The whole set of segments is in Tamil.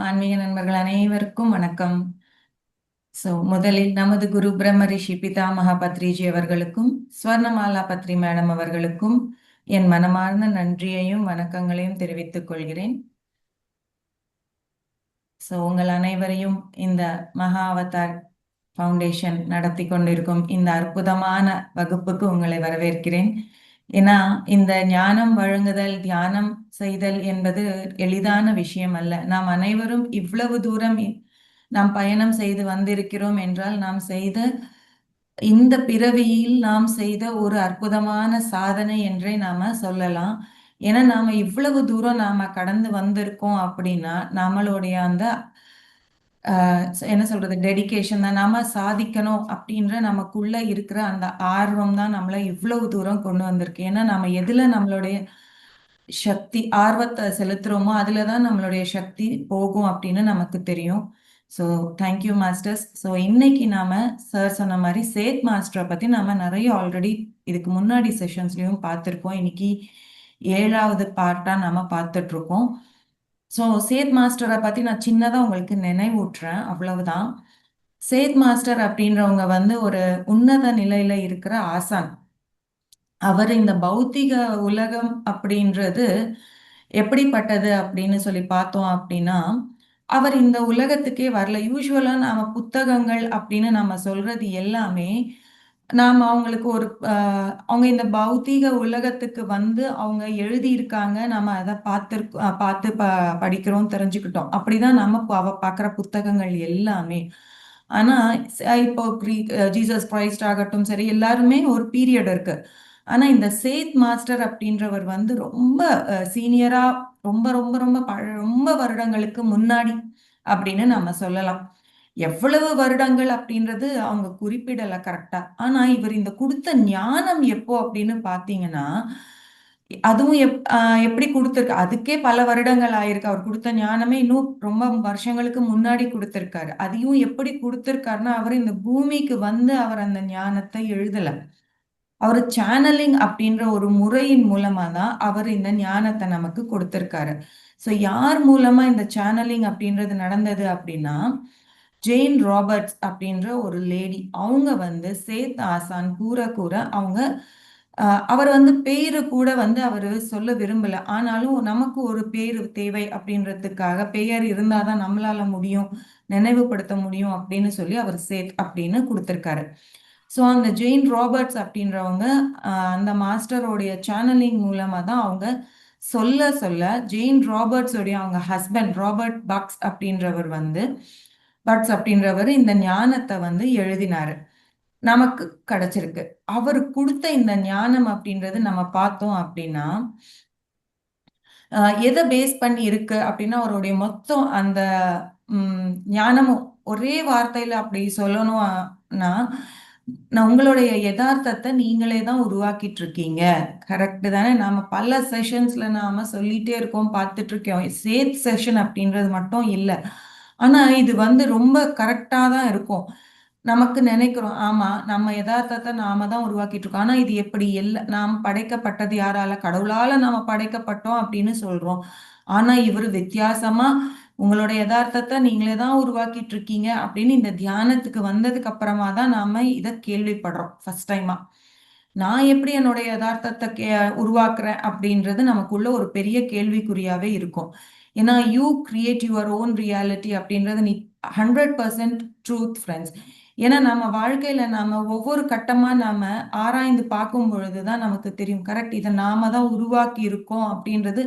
ஆன்மீக நண்பர்கள் அனைவருக்கும் வணக்கம். முதலில் நமது குரு பிரம்ம ரிஷி பிதாமகா பத்ரிஜி அவர்களுக்கும் ஸ்வர்ணமாலா பத்ரி மேடம் அவர்களுக்கும் என் மனமார்ந்த நன்றியையும் வணக்கங்களையும் தெரிவித்துக் கொள்கிறேன். உங்கள் அனைவரையும் இந்த மகா அவதார் ஃபவுண்டேஷன் நடத்தி கொண்டிருக்கும் இந்த அற்புதமான வகுப்புக்கு உங்களை வரவேற்கிறேன். ஏன்னா இந்த ஞானம் வழங்குதல், தியானம் செய்தல் என்பது எளிதான விஷயம் அல்ல. நாம் அனைவரும் இவ்வளவு தூரம் நாம் பயணம் செய்து வந்திருக்கிறோம் என்றால் நாம் செய்த இந்த பிறவியில் நாம் செய்த ஒரு அற்புதமான சாதனை என்றே நாம சொல்லலாம். ஏன்னா நாம இவ்வளவு தூரம் நாம கடந்து வந்திருக்கோம் அப்படின்னா நம்மளுடைய அந்த என்ன சொல்றது, டெடிகேஷன் தான். நாம சாதிக்கணும் அப்படின்ற நமக்குள்ள இருக்கிற அந்த ஆர்வம் தான் நம்மளை இவ்வளவு தூரம் கொண்டு வந்திருக்கு. ஏன்னா நம்ம எதுல நம்மளுடைய சக்தி ஆர்வத்தை செலுத்துறோமோ அதுலதான் நம்மளுடைய சக்தி போகும் அப்படின்னு நமக்கு தெரியும். Thank you masters. இன்னைக்கு நாம சார் சொன்ன மாதிரி சேத் மாஸ்டரை பத்தி நாம நிறைய ஆல்ரெடி இதுக்கு முன்னாடி செஷன்ஸ்லயும் பார்த்திருக்கோம். இன்னைக்கு 7வது பார்ட்டா நாம பார்த்துட்டு இருக்கோம். சேத் மாஸ்டரை பத்தி நான் சின்னதா உங்களுக்கு நினைவூட்டுறேன், அவ்வளவுதான். சேத் மாஸ்டர் அப்படின்றவங்க ஒரு உன்னத நிலையில இருக்கிற ஆசான். அவர் இந்த பௌத்திக உலகம் அப்படின்றது எப்படிப்பட்டது அப்படின்னு சொல்லி பார்த்தோம் அப்படின்னா, அவர் இந்த உலகத்துக்கே வரல. யூஸ்வலா நாம புத்தகங்கள் அப்படின்னு நம்ம சொல்றது எல்லாமே நாம அவங்களுக்கு ஒரு அவங்க இந்த பௌதீக உலகத்துக்கு அவங்க எழுதியிருக்காங்க. நம்ம அதை பார்த்து படிக்கிறோம், தெரிஞ்சுக்கிட்டோம். அப்படிதான் நம்ம பார்க்குற புத்தகங்கள் எல்லாமே. ஆனா இப்போ ஜீசஸ் கிரைஸ்ட் ஆகட்டும் சரி, எல்லாருமே ஒரு பீரியட் இருக்கு. ஆனா இந்த சேத் மாஸ்டர் அப்படின்றவர் ரொம்ப சீனியரா, ரொம்ப ரொம்ப ரொம்ப ரொம்ப வருடங்களுக்கு முன்னாடி அப்படின்னு நம்ம சொல்லலாம். எவ்வளவு வருடங்கள் அப்படின்றது அவங்க குறிப்பிடல கரெக்டா. ஆனா இவர் இந்த கொடுத்த ஞானம் எப்போ அப்படின்னு பாத்தீங்கன்னா, அதுவும் எப்படி கொடுத்திருக்கு, அதுக்கே பல வருடங்கள் ஆயிருக்கு. அவர் கொடுத்த ஞானமே இன்னும் ரொம்ப வருஷங்களுக்கு முன்னாடி கொடுத்திருக்காரு. அதையும் எப்படி கொடுத்திருக்காருன்னா, அவர் இந்த பூமிக்கு அவர் அந்த ஞானத்தை எழுதல. அவர் சேனலிங் அப்படின்ற ஒரு முறையின் மூலமா தான் அவர் இந்த ஞானத்தை நமக்கு கொடுத்திருக்காரு. யார் மூலமா இந்த சேனலிங் அப்படின்றது நடந்தது அப்படின்னா, ஜெயின் ராபர்ட்ஸ் அப்படின்ற ஒரு லேடி. அவங்க சேத் ஆசான் கூற கூற அவங்க அவர் பேரு கூட அவரு சொல்ல விரும்பல. ஆனாலும் நமக்கு ஒரு பேரு தேவை அப்படின்றதுக்காக பெயர் இருந்தாதான் நம்மளால முடியும், நினைவுபடுத்த முடியும் அப்படின்னு சொல்லி அவர் சேத் அப்படின்னு கொடுத்திருக்காரு. அந்த ஜெயின் ராபர்ட்ஸ் அப்படின்றவங்க அந்த மாஸ்டரோடைய சேனலிங் மூலமா தான் அவங்க சொல்ல சொல்ல ஜெயின் ராபர்ட்ஸ் உடைய அவங்க ஹஸ்பண்ட் ராபர்ட் பட்ஸ் அப்படின்றவர் இந்த ஞானத்தை எழுதினாரு. நமக்கு கிடைச்சிருக்கு. அவர் கொடுத்த இந்த ஞானம் அப்படின்றது நம்ம பார்த்தோம் அப்படின்னா, எதை பேஸ் பண்ணி இருக்கு அப்படின்னா, அவருடைய மொத்தம் அந்த ஞானமும் ஒரே வார்த்தையில அப்படி சொல்லணும்னா, உங்களுடைய யதார்த்தத்தை நீங்களே தான் உருவாக்கிட்டு இருக்கீங்க. கரெக்ட் தானே? நாம பல செஷன்ஸ்ல நாம சொல்லிட்டே இருக்கோம், பார்த்துட்டு இருக்கோம். சேத் செஷன் அப்படின்றது மட்டும் இல்லை. ஆனா இது ரொம்ப கரெக்டா தான் இருக்கும். நமக்கு நினைக்கிறோம், ஆமா நம்ம யதார்த்தத்தை நாம தான் உருவாக்கிட்டு இருக்கோம். ஆனா இது எப்படி நாம் படைக்கப்பட்டது யாரால? கடவுளால நாம படைக்கப்பட்டோம் அப்படின்னு சொல்றோம். ஆனா இவரு வித்தியாசமா உங்களோட யதார்த்தத்தை நீங்களே தான் உருவாக்கிட்டு இருக்கீங்க அப்படின்னு இந்த தியானத்துக்கு வந்ததுக்கு அப்புறமா தான் நாம இதை கேள்விப்படுறோம் ஃபர்ஸ்ட் டைமா. நான் எப்படி என்னோட யதார்த்தத்தை உருவாக்குறேன் அப்படின்றது நமக்குள்ள ஒரு பெரிய கேள்விக்குறியாவே இருக்கும். ஏன்னா you create your own reality அப்படின்றது நீ 100% ட்ரூத் ஃப்ரெண்ட்ஸ். ஏன்னா நம்ம வாழ்க்கையில நாம ஒவ்வொரு கட்டமா நாம ஆராய்ந்து பார்க்கும் பொழுதுதான் நமக்கு தெரியும், கரெக்ட் இதை நாம தான் உருவாக்கி இருக்கோம் அப்படின்றது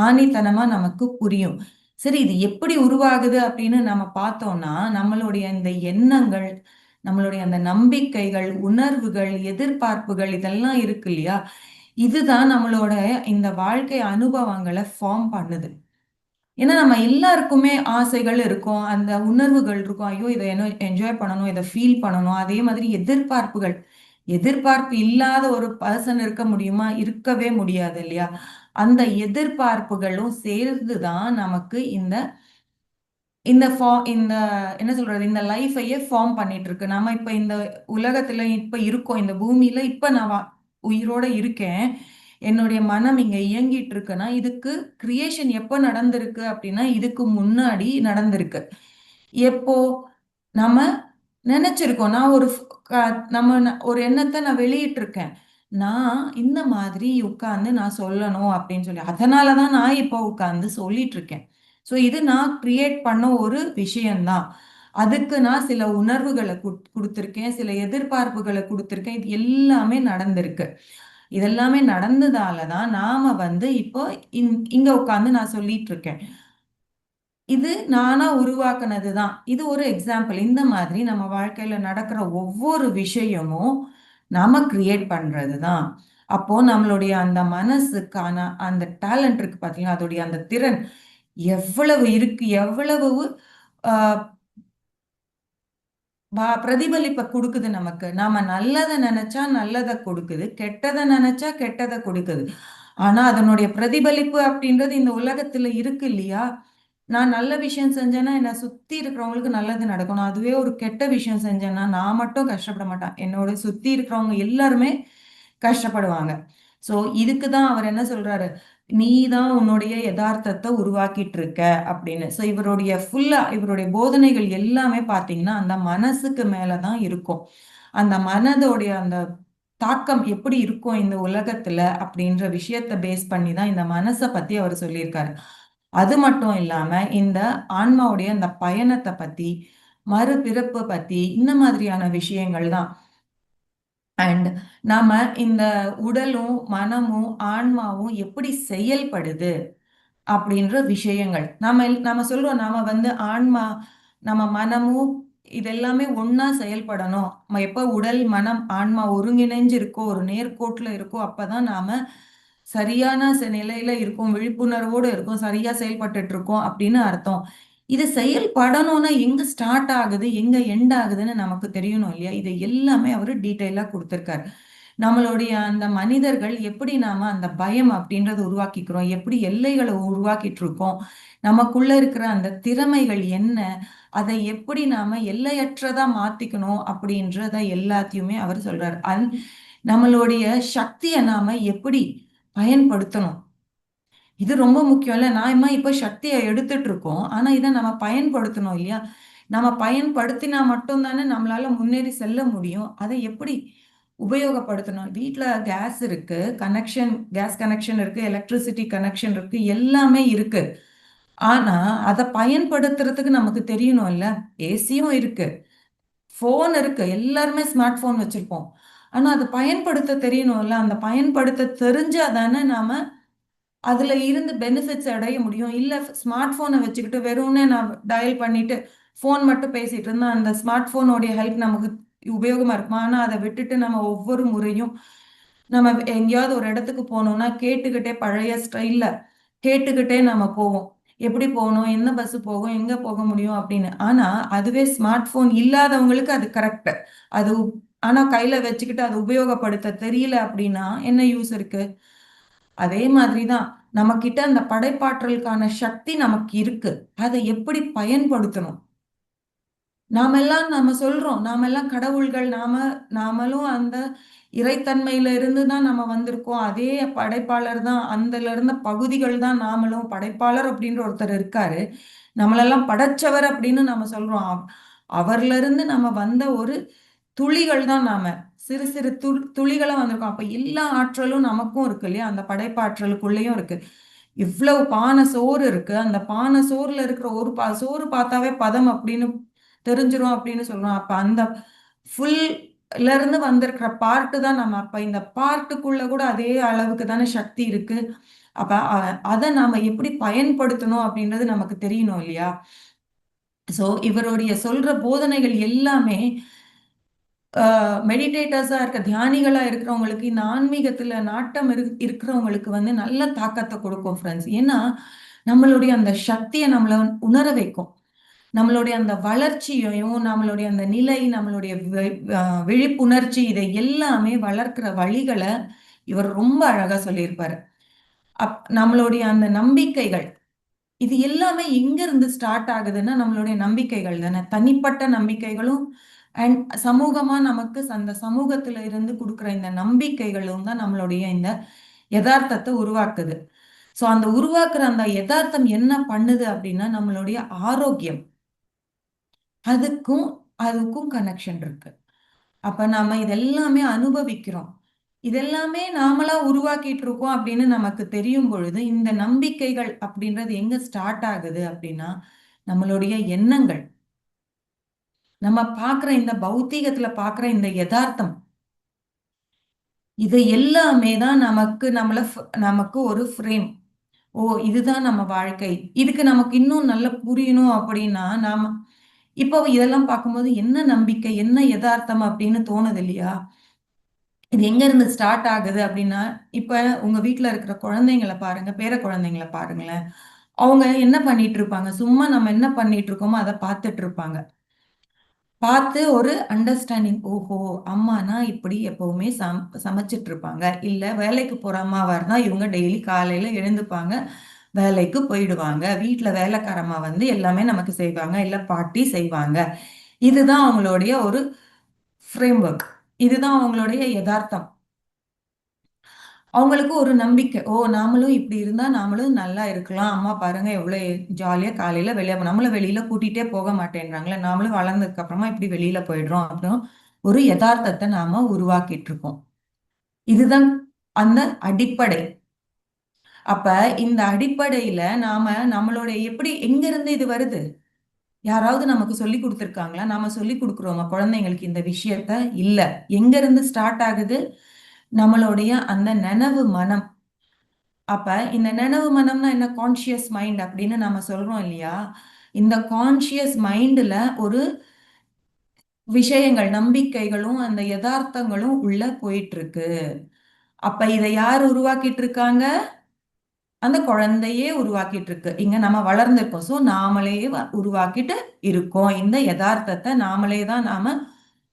ஆணித்தனமா நமக்கு புரியும். சரி, இது எப்படி உருவாகுது அப்படின்னு நம்ம பார்த்தோம்னா, நம்மளுடைய இந்த எண்ணங்கள், நம்மளுடைய அந்த நம்பிக்கைகள், உணர்வுகள், எதிர்பார்ப்புகள் இதெல்லாம் இருக்கு இல்லையா? இதுதான் நம்மளோட இந்த வாழ்க்கை அனுபவங்களை ஃபார்ம் பண்ணுது. ஏன்னா நம்ம எல்லாருக்குமே ஆசைகள் இருக்கும், அந்த உணர்வுகள் இருக்கும். ஐயோ இதை என்ன என்ஜாய் பண்ணணும், இதை ஃபீல் பண்ணணும். அதே மாதிரி எதிர்பார்ப்புகள், எதிர்பார்ப்பு இல்லாத ஒரு பர்சன் இருக்க முடியுமா? இருக்கவே முடியாது இல்லையா? அந்த எதிர்பார்ப்புகளும் சேர்ந்துதான் நமக்கு இந்த இந்த இந்த என்ன சொல்றது, இந்த லைஃபையே ஃபார்ம் பண்ணிட்டு இருக்கு. நாம இப்ப இந்த உலகத்துல இப்ப இருக்கோம், இந்த பூமியில இப்ப நான் உயிரோட இருக்கேன். என்னுடைய மனம் இங்க இயங்கிட்டு இருக்குன்னா இதுக்கு கிரியேஷன் எப்போ நடந்திருக்கு அப்படின்னா இதுக்கு முன்னாடி நடந்திருக்கு. எப்போ நம்ம நினைச்சிருக்கோம், நான் ஒரு ஒரு எண்ணத்தை நான் வெளியிட்டு இருக்கேன், நான் இந்த மாதிரி உட்கார்ந்து நான் சொல்லணும் அப்படின்னு சொல்லி, அதனாலதான் நான் இப்போ உட்கார்ந்து சொல்லிட்டு இருக்கேன். ஸோ இது நான் கிரியேட் பண்ண ஒரு விஷயம்தான். அதுக்கு நான் சில உணர்வுகளை கொடுத்துருக்கேன், சில எதிர்பார்ப்புகளை கொடுத்துருக்கேன். இது எல்லாமே நடந்திருக்கு. இதெல்லாமே நடந்ததால தான் நாம இப்போ இங்க உட்கார்ந்து நான் சொல்லிட்டு இருக்கேன். இது நானா உருவாக்குனது தான். இது ஒரு எக்ஸாம்பிள். இந்த மாதிரி நம்ம வாழ்க்கையில நடக்கிற ஒவ்வொரு விஷயமும் நாம கிரியேட் பண்றது தான். அப்போ நம்மளுடைய அந்த மனசுக்கான அந்த டேலண்ட் இருக்கு பாத்தீங்களா, அதோடைய அந்த திறன் எவ்வளவு இருக்கு, எவ்வளவு ஆஹ் பிரதிபலிப்பை கொடுக்குது நமக்கு. நாம நல்லதை நினைச்சா நல்லதை கொடுக்குது, கெட்டதை நினைச்சா கெட்டதை கொடுக்குது. ஆனா அதனுடைய பிரதிபலிப்பு அப்படின்றது இந்த உலகத்துல இருக்கு இல்லையா? நான் நல்ல விஷயம் செஞ்சேன்னா என்னை சுத்தி இருக்கிறவங்களுக்கு நல்லது நடக்கணும். அதுவே ஒரு கெட்ட விஷயம் செஞ்சேன்னா நான் மட்டும் கஷ்டப்பட மாட்டேன், என்னோட சுத்தி இருக்கிறவங்க எல்லாருமே கஷ்டப்படுவாங்க. சோ இதுக்கு தான் அவர் என்ன சொல்றாரு, நீ தான் உன்னுடைய யதார்த்தத்தை உருவாக்கிட்டு இருக்க அப்படின்னு. சோ இவருடைய போதனைகள் எல்லாமே பாத்தீங்கன்னா அந்த மனசுக்கு மேலதான் இருக்கும். அந்த மனதோடைய அந்த தாக்கம் எப்படி இருக்கும் இந்த உலகத்துல அப்படின்ற விஷயத்த பேஸ் பண்ணி தான் இந்த மனசை பத்தி அவர் சொல்லியிருக்காரு. அது மட்டும் இல்லாம இந்த ஆன்மாவுடைய அந்த பயணத்தை பத்தி, மறுபிறப்பு பத்தி, இந்த மாதிரியான விஷயங்கள் தான். அண்ட் நாம இந்த உடலும் மனமும் ஆன்மாவும் எப்படி செயல்படுது அப்படின்ற விஷயங்கள் நாம சொல்றோம். நாம ஆன்மா, நம்ம மனமும் இதெல்லாமே ஒன்னா செயல்படணும். எப்ப உடல் மனம் ஆன்மா ஒருங்கிணைஞ்சு இருக்கோ, ஒரு நேர்கோட்டுல இருக்கோ, அப்பதான் நாம சரியான நிலையில இருக்கும், விழிப்புணர்வோடு இருக்கும், சரியா செயல்பட்டுட்டு இருக்கோம் அப்படின்னு அர்த்தம். இது செயல்படணும்னா எங்க ஸ்டார்ட் ஆகுது, எங்க எண்ட் ஆகுதுன்னு நமக்கு தெரியணும் இல்லையா? இதை எல்லாமே அவரு டீட்டெயிலா கொடுத்திருக்காரு. நம்மளுடைய அந்த மனிதர்கள் எப்படி நாம அந்த பயம் அப்படின்றத உருவாக்கிக்கிறோம், எப்படி எல்லைகளை உருவாக்கிட்டு இருக்கோம், நமக்குள்ள இருக்கிற அந்த திறமைகள் என்ன, அதை எப்படி நாம எல்லையற்றதா மாத்திக்கணும் அப்படின்றத எல்லாத்தையுமே அவர் சொல்றாரு. நம்மளுடைய சக்தியை நாம எப்படி பயன்படுத்தணும், இது ரொம்ப முக்கியம் இல்ல? நாம இப்ப சக்தியை எடுத்துட்டு இருக்கோம், ஆனா இதை நம்ம பயன்படுத்தணும் இல்லையா? நம்ம பயன்படுத்தினா மட்டும் தானே நம்மளால முன்னேறி செல்ல முடியும். அதை எப்படி உபயோகப்படுத்தணும்? வீட்ல கேஸ் இருக்கு, கேஸ் கனெக்ஷன் இருக்கு, எலக்ட்ரிசிட்டி கனெக்ஷன் இருக்கு, எல்லாமே இருக்கு. ஆனா அதை பயன்படுத்துறதுக்கு நமக்கு தெரியணும் இல்ல? ஏசியும் இருக்கு, போன் இருக்கு, எல்லாருமே ஸ்மார்ட் போன் வச்சிருப்போம். ஆனா அதை பயன்படுத்த தெரியணும்ல? அந்த பயன்படுத்த தெரிஞ்சாதானே நாம அதுல இருந்து பெனிஃபிட்ஸ் அடைய முடியும். இல்ல ஸ்மார்ட் போனை வச்சுக்கிட்டு வெறும்னே நான் டயல் பண்ணிட்டு போன் மட்டும் பேசிட்டு இருந்தா அந்த ஸ்மார்ட் போனோடைய ஹெல்ப் நமக்கு உபயோகமா இருக்குமா? ஆனா அதை விட்டுட்டு நம்ம ஒவ்வொரு முறையும் நம்ம எங்கேயாவது ஒரு இடத்துக்கு போனோம்னா கேட்டுக்கிட்டே, பழைய ஸ்டைல்ல கேட்டுக்கிட்டே நம்ம போவோம். எப்படி போகணும், என்ன பஸ் போகும், எங்க போக முடியும் அப்படின்னு. ஆனா அதுவே ஸ்மார்ட் போன் இல்லாதவங்களுக்கு அது கரெக்ட். அது ஆனா கையில வச்சுக்கிட்டு அதை உபயோகப்படுத்த தெரியல அப்படின்னா என்ன யூஸ் இருக்கு? அதே மாதிரிதான் நம்ம கிட்ட அந்த படைப்பாற்றலுக்கான சக்தி நமக்கு இருக்கு. அதை எப்படி பயன்படுத்தணும்? நம்ம சொல்றோம், நாமெல்லாம் கடவுள்கள், நாமளும் அந்த இறைத்தன்மையில இருந்து தான் நம்ம வந்திருக்கோம். அதே படைப்பாளர் தான், அதுல இருந்த பகுதிகள் தான் நாமளும். படைப்பாளர் அப்படின்ற ஒருத்தர் இருக்காரு, நம்மளெல்லாம் படைச்சவர் அப்படின்னு நம்ம சொல்றோம். அவர்ல இருந்து நம்ம வந்த ஒரு துளிகள் தான் நாம. சிறு சிறு துளிகளா வந்திருக்கோம். அப்ப எல்லா ஆற்றலும் நமக்கும் இருக்கு இல்லையா? அந்த படைப்பாற்றலுக்குள்ளேயும் இருக்கு. இவ்வளவு பானை சோறு இருக்கு, அந்த பானை சோறுல இருக்கிற ஒரு சோறு பார்த்தாவே பதம் அப்படின்னு தெரிஞ்சிரும் அப்படின்னு சொல்றோம். அப்ப அந்த ஃபுல்ல இருந்து வந்திருக்கிற பார்ட்டு தான் நம்ம. அப்ப இந்த பார்ட்டுக்குள்ள கூட அதே அளவுக்கு தானே சக்தி இருக்கு. அப்ப அதை நாம எப்படி பயன்படுத்தணும் அப்படின்றது நமக்கு தெரியணும் இல்லையா? சோ இவருடைய சொல்ற போதனைகள் எல்லாமே மெடிடேட்டர்ஸா இருக்க, தியானிகளா இருக்கிறவங்களுக்கு, இந்த ஆன்மீகத்துல நாட்டம் இருக்கிறவங்களுக்கு நல்ல தாக்கத்தை கொடுக்கும் ஃப்ரெண்ட்ஸ். ஏன்னா நம்மளுடைய அந்த சக்தியை நம்மள உணர வைக்கும். நம்மளுடைய அந்த வளர்ச்சியையும், நம்மளுடைய அந்த நிலை, நம்மளுடைய விழிப்புணர்ச்சி, இதை எல்லாமே வளர்க்கிற வழிகளை இவர் ரொம்ப அழகா சொல்லியிருப்பாரு. நம்மளுடைய அந்த நம்பிக்கைகள், இது எல்லாமே எங்க இருந்து ஸ்டார்ட் ஆகுதுன்னா நம்மளுடைய நம்பிக்கைகள் தானே. தனிப்பட்ட நம்பிக்கைகளும் அண்ட் சமூகமா நமக்கு அந்த சமூகத்துல இருந்து கொடுக்குற இந்த நம்பிக்கைகளும் தான் நம்மளுடைய இந்த யதார்த்தத்தை உருவாக்குது. ஸோ அந்த உருவாக்குற அந்த யதார்த்தம் என்ன பண்ணுது அப்படின்னா நம்மளுடைய ஆரோக்கியம், அதுக்கும் அதுக்கும் கனெக்ஷன் இருக்கு. அப்ப நாம இதெல்லாமே அனுபவிக்கிறோம். இதெல்லாமே நாமளா உருவாக்கிட்டு இருக்கோம் அப்படின்னு நமக்கு தெரியும் பொழுது, இந்த நம்பிக்கைகள் அப்படின்றது எங்க ஸ்டார்ட் ஆகுது அப்படின்னா, நம்மளுடைய எண்ணங்கள். நம்ம பார்க்குற இந்த பௌத்தீகத்துல பார்க்குற இந்த யதார்த்தம், இது எல்லாமே தான் நமக்கு ஒரு ஃப்ரேம். ஓ! இதுதான் நம்ம வாழ்க்கை. இதுக்கு நமக்கு இன்னும் நல்லா புரியணும் அப்படின்னா, இப்போ இதெல்லாம் பார்க்கும்போது என்ன நம்பிக்கை, என்ன எதார்த்தம் அப்படின்னு தோணுது இல்லையா? இது எங்க இருந்து ஸ்டார்ட் ஆகுது அப்படின்னா, இப்ப உங்க வீட்ல இருக்கிற குழந்தைங்கள பாருங்க, பேர குழந்தைங்கள பாருங்களேன். அவங்க என்ன பண்ணிட்டு இருப்பாங்க? சும்மா நம்ம என்ன பண்ணிட்டு இருக்கோமோ, அத பார்த்துட்டு இருப்பாங்க. பார்த்து ஒரு அண்டர்ஸ்டாண்டிங். ஓஹோ! அம்மானா இப்படி எப்பவுமே சமைச்சிட்டு இருப்பாங்க. இல்ல வேலைக்கு போற அம்மாவா இருந்தா, இவங்க டெய்லி காலையில எழுந்துப்பாங்க. வேலைக்கு போயிடுவாங்க. வீட்ல வேலைக்காரம்மா வந்து எல்லாமே நமக்கு செய்வாங்க. இல்ல பாட்டி செய்வாங்க. இதுதான் அவங்களுடைய ஒரு ஃப்ரேம் ஒர்க். இதுதான் அவங்களுடைய எதார்த்தம். அவங்களுக்கு ஒரு நம்பிக்கை. ஓ! நாமளும் இப்படி இருந்தா நாமளும் நல்லா இருக்கலாம். அம்மா பாருங்க எவ்வளோ ஜாலியா காலையில நம்மள வெளியில கூட்டிட்டே போக மாட்டேன்றாங்களே. நாமளும் வளர்ந்ததுக்கு அப்புறமா இப்படி வெளியில போயிடுறோம். அப்புறம் ஒரு எதார்த்தத்த நாம உருவாக்கிட்டு இருக்கோம். இதுதான் அந்த அடிப்படை. அப்ப இந்த அடிப்படையில நம்மளோட எங்கிருந்து இது வருது? யாராவது நமக்கு சொல்லிக் குடுத்துருக்காங்களா? நாம சொல்லிக் குடுக்குறோமா குழந்தைங்களுக்கு இந்த விஷயத்த? இல்ல. எங்கிருந்து ஸ்டார்ட் ஆகுது? நம்மளுடைய அந்த நனவு மனம். அப்ப இந்த நனவு மனம்னா என்ன? கான்ஷியஸ் மைண்ட் அப்படின்னு நாம சொல்றோம் இல்லையா? இந்த கான்ஷியஸ் மைண்ட்ல ஒரு விஷயங்கள், நம்பிக்கைகளும், அந்த எதார்த்தங்களும் உள்ள போயிட்டு இருக்கு. அப்ப இத யார் உருவாக்கிட்டு இருக்காங்க? அந்த குழந்தையே உருவாக்கிட்டு இருக்கு. இங்க நம்ம வளர்ந்திருக்கோம். ஸோ நாமளே உருவாக்கிட்டு இருக்கோம். இந்த எதார்த்தத்த நாம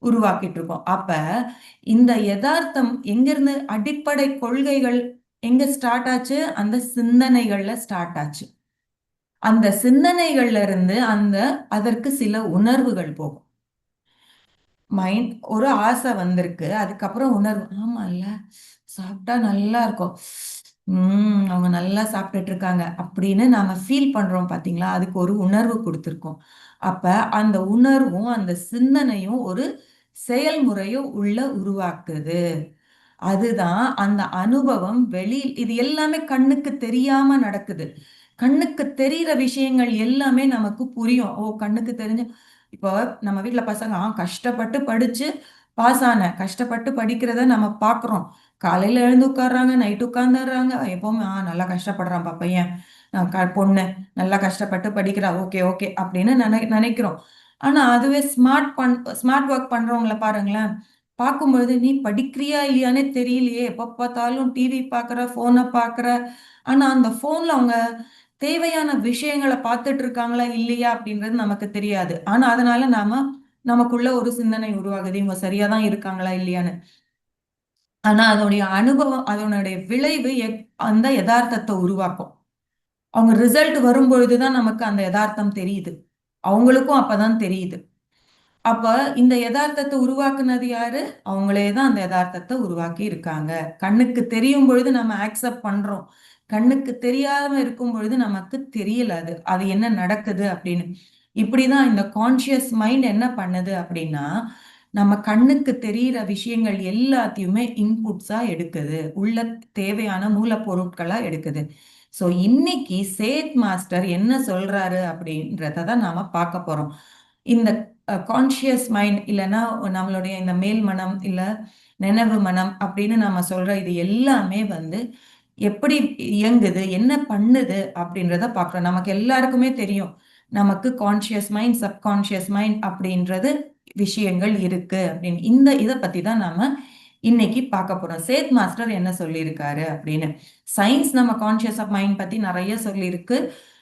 உருவாக்கிட்டு இருக்கோம். அப்ப இந்த எதார்த்தம் எங்கிருந்து அடிப்படை கொள்கைகள் எங்க ஸ்டார்ட் ஆச்சு? அந்த சிந்தனைகள்ல ஸ்டார்ட் ஆச்சு. அந்த சிந்தனைகள்ல இருந்து அதற்கு சில உணர்வுகள் போகும். ஒரு ஆசை வந்திருக்கு. அதுக்கப்புறம் உணர்வு. ஆமால்ல. சாப்பிட்டா நல்லா இருக்கும். அவங்க நல்லா சாப்பிட்டுட்டு இருக்காங்க. அப்படின்னு நாம ஃபீல் பண்றோம் பார்த்தீங்களா? அதுக்கு ஒரு உணர்வு குடுத்துருக்கோம். அப்ப அந்த உணர்வும், அந்த சிந்தனையும் ஒரு செயல்முறையும் உள்ள உருவாக்குது. அதுதான் அந்த அனுபவம் இது எல்லாமே கண்ணுக்கு தெரியாம நடக்குது. கண்ணுக்கு தெரியிற விஷயங்கள் எல்லாமே நமக்கு புரியும். ஓ! கண்ணுக்கு தெரிஞ்ச இப்போ நம்ம வீட்ல பசங்க கஷ்டப்பட்டு படிச்சு பாஸ் ஆனேன். கஷ்டப்பட்டு படிக்கிறத நம்ம பார்க்குறோம். காலையில எழுந்து உட்கார்றாங்க, நைட் உட்கார்ந்துடுறாங்க. எப்பவுமே நல்லா கஷ்டப்படுறான்ப்பா பையன். பொண்ணு நல்லா கஷ்டப்பட்டு படிக்கிறா. ஓகே, ஓகே அப்படின்னு நினைக்கிறோம். ஆனா அதுவே ஸ்மார்ட் ஒர்க் பண்றவங்கள பாருங்களேன். பார்க்கும்பொழுது, "நீ படிக்கிறியா இல்லையான்னே தெரியலையே! எப்ப பார்த்தாலும் டிவி பார்க்குற, ஃபோன பார்க்குற." ஆனா அந்த ஃபோன்ல அவங்க தேவையான விஷயங்கள பார்த்துட்டு இருக்காங்களா, இல்லையா அப்படின்றது நமக்கு தெரியாது. ஆனா அதனால நமக்குள்ள ஒரு சிந்தனை உருவாகுது. இவங்க சரியா தான் இருக்காங்களா, இல்லையான்னு. ஆனா அதோடைய அனுபவம், அதனுடைய விளைவு அந்த எதார்த்தத்த உருவாக்கும். அவங்க ரிசல்ட் வரும்பொழுது தான் நமக்கு அந்த எதார்த்தம் தெரியுது. அவங்களுக்கும் அப்பதான் தெரியுது. அப்ப இந்த எதார்த்தத்த உருவாக்குனது யாரு? அவங்களே தான் அந்த எதார்த்தத்த உருவாக்கி இருக்காங்க. கண்ணுக்கு தெரியும் பொழுது நம்ம அக்செப்ட் பண்றோம். கண்ணுக்கு தெரியாம இருக்கும் பொழுது நமக்கு தெரியல அது. அது என்ன நடக்குது அப்படின்னு. இப்படிதான் இந்த கான்ஷியஸ் மைண்ட் என்ன பண்ணுது அப்படின்னா, நம்ம கண்ணுக்கு தெரியிற விஷயங்கள் எல்லாத்தையுமே இன்புட்ஸா எடுக்குது. உள்ள தேவையான மூலப்பொருட்களா எடுக்குது. ஸோ இன்னைக்கு சேத் மாஸ்டர் என்ன சொல்றாரு அப்படின்றத தான் நாம பார்க்க போறோம். இந்த கான்ஷியஸ் மைண்ட் இல்லைன்னா நம்மளுடைய இந்த மேல் மனம் இல்ல நினைவு மனம் அப்படின்னு நாம சொல்ற இது எல்லாமே வந்து எப்படி இயங்குது, என்ன பண்ணுது அப்படின்றத பார்க்குறோம். நமக்கு எல்லாருக்குமே தெரியும். நமக்கு கான்ஷியஸ் மைண்ட், சப்கான்ஷியஸ் மைண்ட் அப்படின்றது விஷயங்கள் இருக்கு அப்படின்னு. இத பத்தி தான் நாம இன்னைக்கு பார்க்க போறோம். சேத் மாஸ்டர் என்ன சொல்லியிருக்காரு அப்படின்னு. சயின்ஸ் நம்ம கான்ஷியஸ் ஆஃப் மைண்ட் பத்தி நிறைய சொல்லியிருக்கு.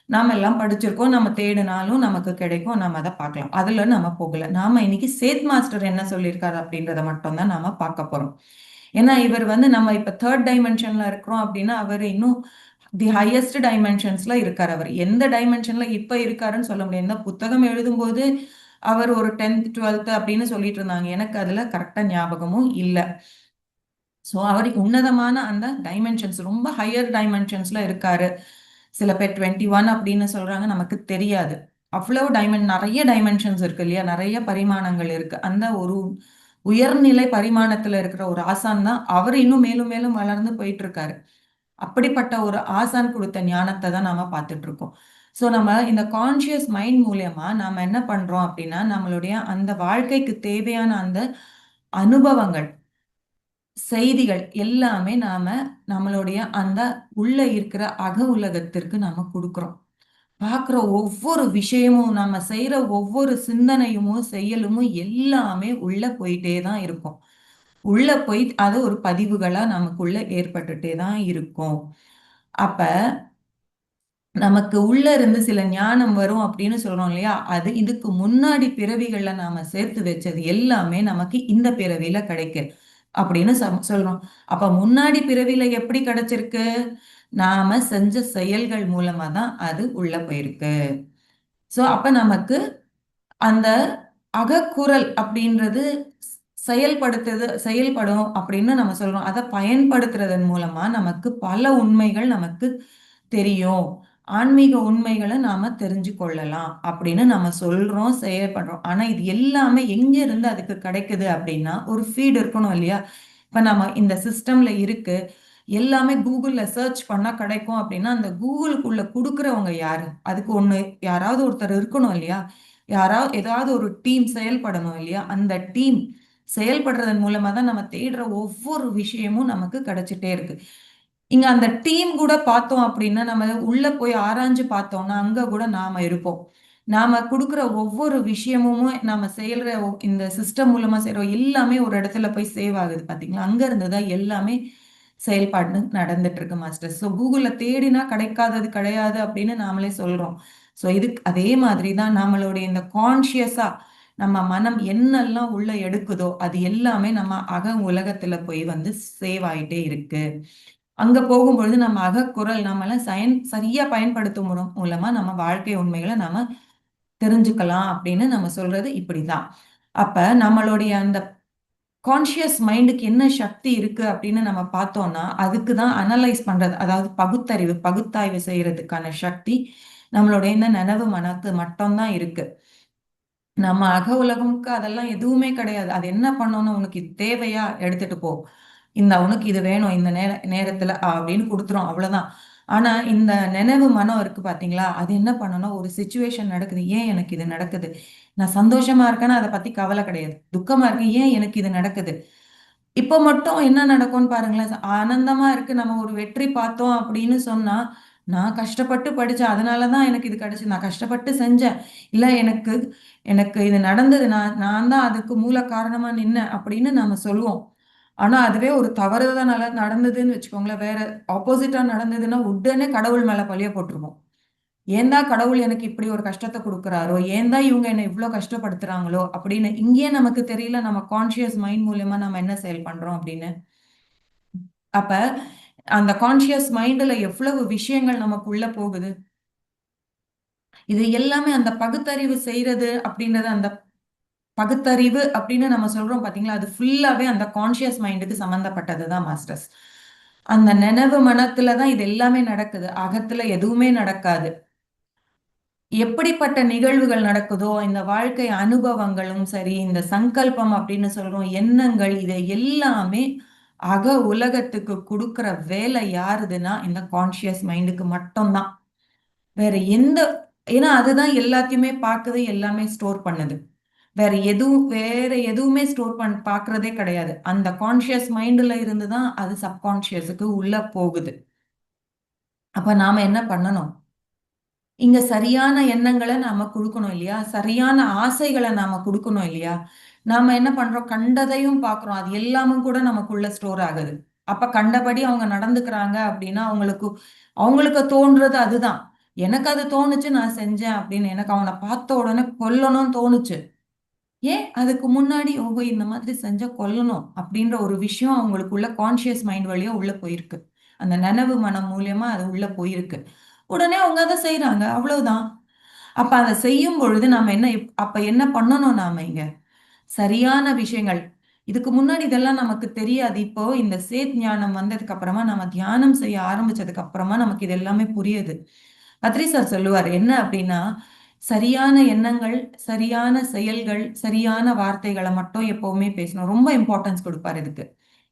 நாம எல்லாம் படிச்சிருக்கோம். நம்ம தேடினாலும் நமக்கு கிடைக்கும். நம்ம அதை பார்க்கலாம். அதுல நம்ம போகல. நாம இன்னைக்கு சேத் மாஸ்டர் என்ன சொல்லியிருக்காரு அப்படின்றத மட்டும் தான் நாம பார்க்க போறோம். ஏன்னா இவர் வந்து நம்ம இப்ப தேர்ட் டைமென்ஷன்ல இருக்கிறோம் அப்படின்னா அவர் இன்னும் தி ஹையஸ்ட் டைமென்ஷன்ஸ்ல இருக்காரு. அவர் எந்த டைமென்ஷன்ல இப்ப இருக்காருன்னு சொல்ல முடியாது. இந்த புத்தகம் எழுதும்போது அவர் ஒரு 10th 12th அப்படின்னு சொல்லிட்டு இருந்தாங்க. எனக்கு அதுல கரெக்டா ஞாபகமும் இல்ல. ஸோ அவர் உன்னதமான அந்த டைமென்ஷன்ஸ் ரொம்ப ஹையர் டைமென்ஷன்ஸ்ல இருக்காரு. சில பேர் 21 அப்படின்னு சொல்றாங்க, நமக்கு தெரியாது. அவ்வளவு நிறைய டைமென்ஷன்ஸ் இருக்கு இல்லையா, நிறைய பரிமாணங்கள் இருக்கு. அந்த ஒரு உயர்நிலை பரிமாணத்துல இருக்கிற ஒரு ஆசான் தான் அவர். இன்னும் மேலும் மேலும் வளர்ந்து போயிட்டு இருக்காரு. அப்படிப்பட்ட ஒரு ஆசான் கொடுத்த ஞானத்தை தான் நாம பார்த்துட்டு இருக்கோம். ஸோ நம்ம இந்த கான்ஷியஸ் மைண்ட் மூலியமா நாம என்ன பண்றோம் அப்படின்னா, நம்மளுடைய அந்த வாழ்க்கைக்கு தேவையான அந்த அனுபவங்கள், செய்திகள் எல்லாமே நாம நம்மளுடைய அந்த உள்ள இருக்கிற அக உலகத்திற்கு நாம கொடுக்கிறோம். பார்க்குற ஒவ்வொரு விஷயமும், நம்ம செய்யற ஒவ்வொரு சிந்தனையும் செயலும் எல்லாமே உள்ள போயிட்டே தான் இருக்கும். உள்ள போய் அது ஒரு பதிவுகளா நமக்குள்ள ஏற்பட்டுட்டே தான் இருக்கும். அப்ப நமக்கு உள்ள இருந்து சில ஞானம் வரும் அப்படின்னு சொல்றோம் இல்லையா, அது இதுக்கு முன்னாடி பிறவிகள்ல நாம சேர்த்து வச்சது எல்லாமே நமக்கு இந்த பிறவியில கிடைக்குது அப்படின்னு சொல்றோம். அப்ப முன்னாடி பிறவியில எப்படி கிடைச்சிருக்கு? நாம செஞ்ச செயல்கள் மூலமா தான் அது உள்ள போயிருக்கு. சோ அப்ப நமக்கு அந்த அகக்குரல் அப்படின்றது செயல்படும் அப்படின்னு நம்ம சொல்றோம். அதை பயன்படுத்துறதன் மூலமா நமக்கு பல உண்மைகள் நமக்கு தெரியும். ஆன்மீக உண்மைகளை நாம தெரிஞ்சு கொள்ளலாம் அப்படின்னு நம்ம சொல்றோம், செயல்படுறோம். ஆனா இது எல்லாமே எங்க இருந்து அதுக்கு கிடைக்குது அப்படின்னா, ஒரு ஃபீட் இருக்கணும் இல்லையா? இப்ப நம்ம இந்த சிஸ்டம்ல இருக்கு, எல்லாமே கூகுள்ல சர்ச் பண்ணா கிடைக்கும் அப்படின்னா, அந்த கூகுளுக்குள்ள கொடுக்கறவங்க யாரு? அதுக்கு ஒண்ணு யாராவது ஒருத்தர் இருக்கணும் இல்லையா? யாராவது ஏதாவது ஒரு டீம் செயல்படணும் இல்லையா? அந்த டீம் செயல்படுறதன் மூலமா தான் நம்ம தேடுற ஒவ்வொரு விஷயமும் நமக்கு கிடைச்சிட்டே இருக்கு. இங்க அந்த டீம் கூட பார்த்தோம் அப்படின்னா, நம்ம உள்ள போய் ஆராய்ஞ்சு பார்த்தோம்னா, அங்க கூட நாம இருப்போம். நாம குடுக்குற ஒவ்வொரு விஷயமும் நாம செய்யற இந்த சிஸ்டம் மூலமா செய்யற எல்லாமே ஒரு இடத்துல போய் சேவ் ஆகுது பாத்தீங்களா? அங்க இருந்து தான் எல்லாமே செயல்பாடு நடந்துட்டு இருக்கு மாஸ்டர். ஸோ கூகுள்ல தேடினா கிடைக்காதது கிடையாது அப்படின்னு நாமளே சொல்றோம். ஸோ இதுக்கு அதே மாதிரி தான் நம்மளுடைய இந்த கான்ஷியஸா நம்ம மனம் என்னெல்லாம் உள்ள எடுக்குதோ அது எல்லாமே நம்ம அக உலகத்துல போய் வந்து சேவ் ஆயிட்டே இருக்கு. அங்க போகும்பொழுது நம்ம அகக்குரல் நம்மளாம் சரியா பயன்படுத்தும் மூலமா நம்ம வாழ்க்கை உண்மைகளை நாம தெரிஞ்சுக்கலாம் அப்படின்னு நம்ம சொல்றது இப்படிதான். அப்ப நம்மளுடைய அந்த கான்ஷியஸ் மைண்டுக்கு என்ன சக்தி இருக்கு அப்படின்னு நம்ம பார்த்தோம்னா, அதுக்கு தான் அனலைஸ் பண்றது, அதாவது பகுத்தாய்வு செய்யறதுக்கான சக்தி நம்மளுடைய இந்த நனவு மனத்து மட்டும் தான் இருக்கு. நம்ம அக உலகம்க்கு அதெல்லாம் எதுவுமே கிடையாது. அது என்ன பண்ணணும், உனக்கு இது தேவையா எடுத்துட்டு போ. இந்த உனக்கு இது வேணும் இந்த நேரத்துல அப்படின்னு கொடுத்துரும், அவ்வளவுதான். ஆனா இந்த நினைவு மனம் இருக்கு பாத்தீங்களா, அது என்ன பண்ணணும், ஒரு சுச்சுவேஷன் நடக்குது, ஏன் எனக்கு இது நடக்குது? நான் சந்தோஷமா இருக்கேன்னா அதை பத்தி கவலை கிடையாது. துக்கமா இருக்கேன், ஏன் எனக்கு இது நடக்குது? இப்ப மட்டும் என்ன நடக்கும்னு பாருங்களேன். ஆனந்தமா இருக்கு, நம்ம ஒரு வெற்றி பார்த்தோம் அப்படின்னு சொன்னா, நான் கஷ்டப்பட்டு படிச்சேன், அதனாலதான் எனக்கு இது கிடைச்சது, நான் கஷ்டப்பட்டு செஞ்சேன், இல்ல எனக்கு எனக்கு இது நடந்தது, நான் தான் அதுக்கு மூல காரணமா நின்னேன் அப்படின்னு நாம சொல்லுவோம். ஆனா அதுவே ஒரு தவறுதலா நடந்ததுன்னு வச்சுக்கோங்களேன், வேற ஆப்போசிட்டா நடந்ததுன்னா உடனே கடவுள் மேல பழிய போட்டுருவோம். ஏன் தான் கடவுள் எனக்கு இப்படி ஒரு கஷ்டத்தை கொடுக்குறாரோ, ஏன் தான் இவங்க என்ன இவ்வளவு கஷ்டப்படுத்துறாங்களோ அப்படின்னு இங்கேயே நமக்கு தெரியல, நம்ம கான்ஷியஸ் மைண்ட் மூலியமா நம்ம என்ன செயல் பண்றோம் அப்படின்னு. அப்ப அந்த கான்ஷியஸ் மைண்ட்ல எவ்வளவு விஷயங்கள் நமக்குள்ள போகுது. இது எல்லாமே அந்த பகுத்தறிவு செய்யறது அப்படின்றது, அந்த பகுத்தறிவு அப்படின்னு நம்ம சொல்றோம் பாத்தீங்களா, அது ஃபுல்லாவே அந்த கான்ஷியஸ் மைண்டுக்கு சம்பந்தப்பட்டதுதான் மாஸ்டர்ஸ். அந்த நினைவு மனத்துல தான் இது எல்லாமே நடக்குது, அகத்துல எதுவுமே நடக்காது. எப்படிப்பட்ட நிகழ்வுகள் நடக்குதோ, இந்த வாழ்க்கை அனுபவங்களும் சரி, இந்த சங்கல்பம் அப்படின்னு சொல்றோம், எண்ணங்கள், இது எல்லாமே அக உலகத்துக்கு கொடுக்கிற வேலை யாருதுன்னா இந்த கான்ஷியஸ் மைண்டுக்கு மட்டும்தான். வேற எந்த, ஏன்னா அதுதான் எல்லாத்தையுமே பார்க்குது, எல்லாமே ஸ்டோர் பண்ணுது. வேற எதுவுமே ஸ்டோர் பார்க்கறதே கிடையாது. அந்த கான்ஷியஸ் மைண்ட்ல இருந்து தான் அது சப்கான்ஷியஸுக்கு உள்ள போகுது. அப்ப நாம என்ன பண்ணணும்? இங்க சரியான எண்ணங்களை நாம குடுக்கணும் இல்லையா? சரியான ஆசைகளை நாம குடுக்கணும் இல்லையா? நாம என்ன பண்றோம்? கண்டதையும் பார்க்கிறோம். அது எல்லாமும் கூட நமக்குள்ள ஸ்டோர் ஆகுது. அப்ப கண்டபடி அவங்க நடந்துக்கிறாங்க அப்படின்னா, அவங்களுக்கு அவங்களுக்கு தோன்றது அதுதான். எனக்கு அது தோணுச்சு, நான் செஞ்சேன் அப்படின்னு. எனக்கு அவனை பார்த்த உடனே கொல்லணும்னு தோணுச்சு. ஏன்? அதுக்கு முன்னாடி ஓஹோ இந்த மாதிரி செஞ்சா கொல்லணும் அப்படின்ற ஒரு விஷயம் அவங்களுக்குள்ள கான்ஷியஸ் மைண்ட் வழியா உள்ள போயிருக்கு. அந்த நனவு மனம் மூலியமா அது உள்ள போயிருக்கு. உடனே அவங்க அதை செய்யறாங்க, அவ்வளவுதான். அப்ப அதை செய்யும் பொழுது நாம அப்ப என்ன பண்ணணும்? நாம இங்க சரியான விஷயங்கள், இதுக்கு முன்னாடி இதெல்லாம் நமக்கு தெரியாது. இப்போ இந்த சேத் ஞானம் வந்ததுக்கு அப்புறமா நம்ம தியானம் செய்ய ஆரம்பிச்சதுக்கு அப்புறமா நமக்கு இது எல்லாமே புரியுது. அத்ரி சார் சொல்லுவார் என்ன அப்படின்னா, சரியான எண்ணங்கள், சரியான செயல்கள், சரியான வார்த்தைகளை மட்டும் எப்பவுமே பேசணும். ரொம்ப இம்பார்ட்டன்ஸ் கொடுப்பாரு இதுக்கு.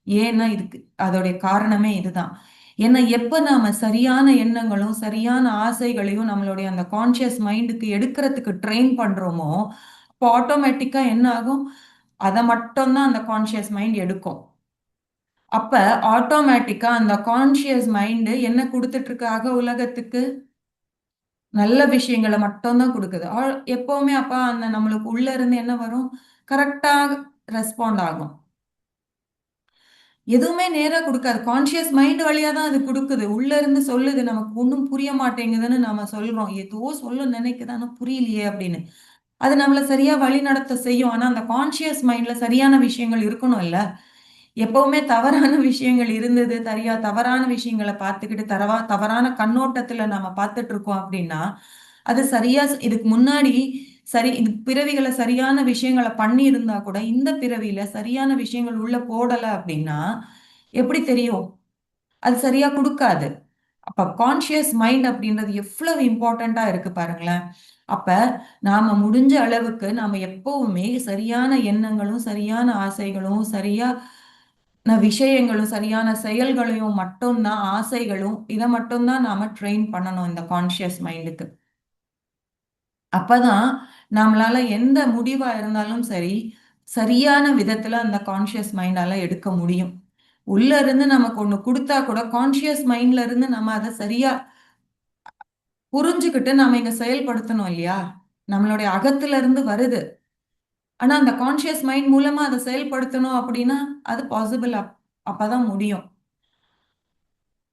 ஏன்னா இதுக்கு அதோடைய காரணமே இதுதான். ஏன்னா எப்ப நாம சரியான எண்ணங்களும் சரியான ஆசைகளையும் நம்மளுடைய அந்த கான்சியஸ் மைண்டுக்கு எடுக்கிறதுக்கு ட்ரெயின் பண்றோமோ, இப்போ ஆட்டோமேட்டிக்கா என்ன ஆகும், அதை மட்டும்தான் அந்த கான்சியஸ் மைண்ட் எடுக்கும். அப்ப ஆட்டோமேட்டிக்கா அந்த கான்சியஸ் மைண்டு என்ன கொடுத்துட்டு இருக்கு அக உலகத்துக்கு, நல்ல விஷயங்களை மட்டும்தான் கொடுக்குது. எப்பவுமே அப்ப அந்த நம்மளுக்கு உள்ள இருந்து என்ன வரும், கரெக்டா ரெஸ்பாண்ட் ஆகும். எதுவுமே நேரா குடுக்காது. கான்ஷியஸ் மைண்ட் வழியா தான் அது குடுக்குது. உள்ள இருந்து சொல்லுது. நமக்கு ஒண்ணும் புரிய மாட்டேங்குதுன்னு நாம சொல்றோம். ஏதோ சொல்ல நினைக்குது. ஆனா புரியலையே அப்படின்னு. அது நம்மள சரியா வழிநடத்த செய்யும். ஆனா அந்த கான்ஷியஸ் மைண்ட்ல சரியான விஷயங்கள் இருக்கணும்ல. எப்பவுமே தவறான விஷயங்கள் இருந்தது. தவறான விஷயங்கள பார்த்துக்கிட்டு தவறான கண்ணோட்டத்துல நாம பார்த்துட்டு இருக்கோம் அப்படின்னா, அது சரியா இதுக்கு முன்னாடி சரி இது பிறவிகள சரியான விஷயங்கள பண்ணியிருந்தா கூட, இந்த பிறவியில சரியான விஷயங்கள் உள்ள போடல அப்படின்னா, எப்படி தெரியும்? அது சரியா குடுக்காது. அப்ப கான்ஷியஸ் மைண்ட் அப்படின்றது எவ்வளவு இம்பார்ட்டன்ட்டா இருக்கு பாருங்களேன். அப்ப நாம முடிஞ்ச அளவுக்கு நாம எப்பவுமே சரியான எண்ணங்களும், சரியான ஆசைகளும், விஷயங்களும், சரியான செயல்களையும் மட்டும் தான் ஆசைகளும் இத மட்டும் தான் நாம ட்ரெயின் பண்ணணும் இந்த கான்ஷியஸ் மைண்டுக்கு. அப்பதான் நம்மளால எந்த முடிவா இருந்தாலும் சரி, சரியான விதத்துல அந்த கான்ஷியஸ் மைண்டால எடுக்க முடியும். உள்ள இருந்து நமக்கு ஒண்ணு குடுத்தா கூட கான்ஷியஸ் மைண்ட்ல இருந்து நம்ம அத சரியா புரிஞ்சுகிட்டு நாம இங்க செயல்படுத்தணும் இல்லையா? நம்மளுடைய அகத்துல இருந்து வருது. ஆனா அந்த கான்ஷியஸ் மைண்ட் மூலமா அத செயல்படுத்தணும் அப்படின்னா, அது பாசிபிள் அப்பதான் முடியும்.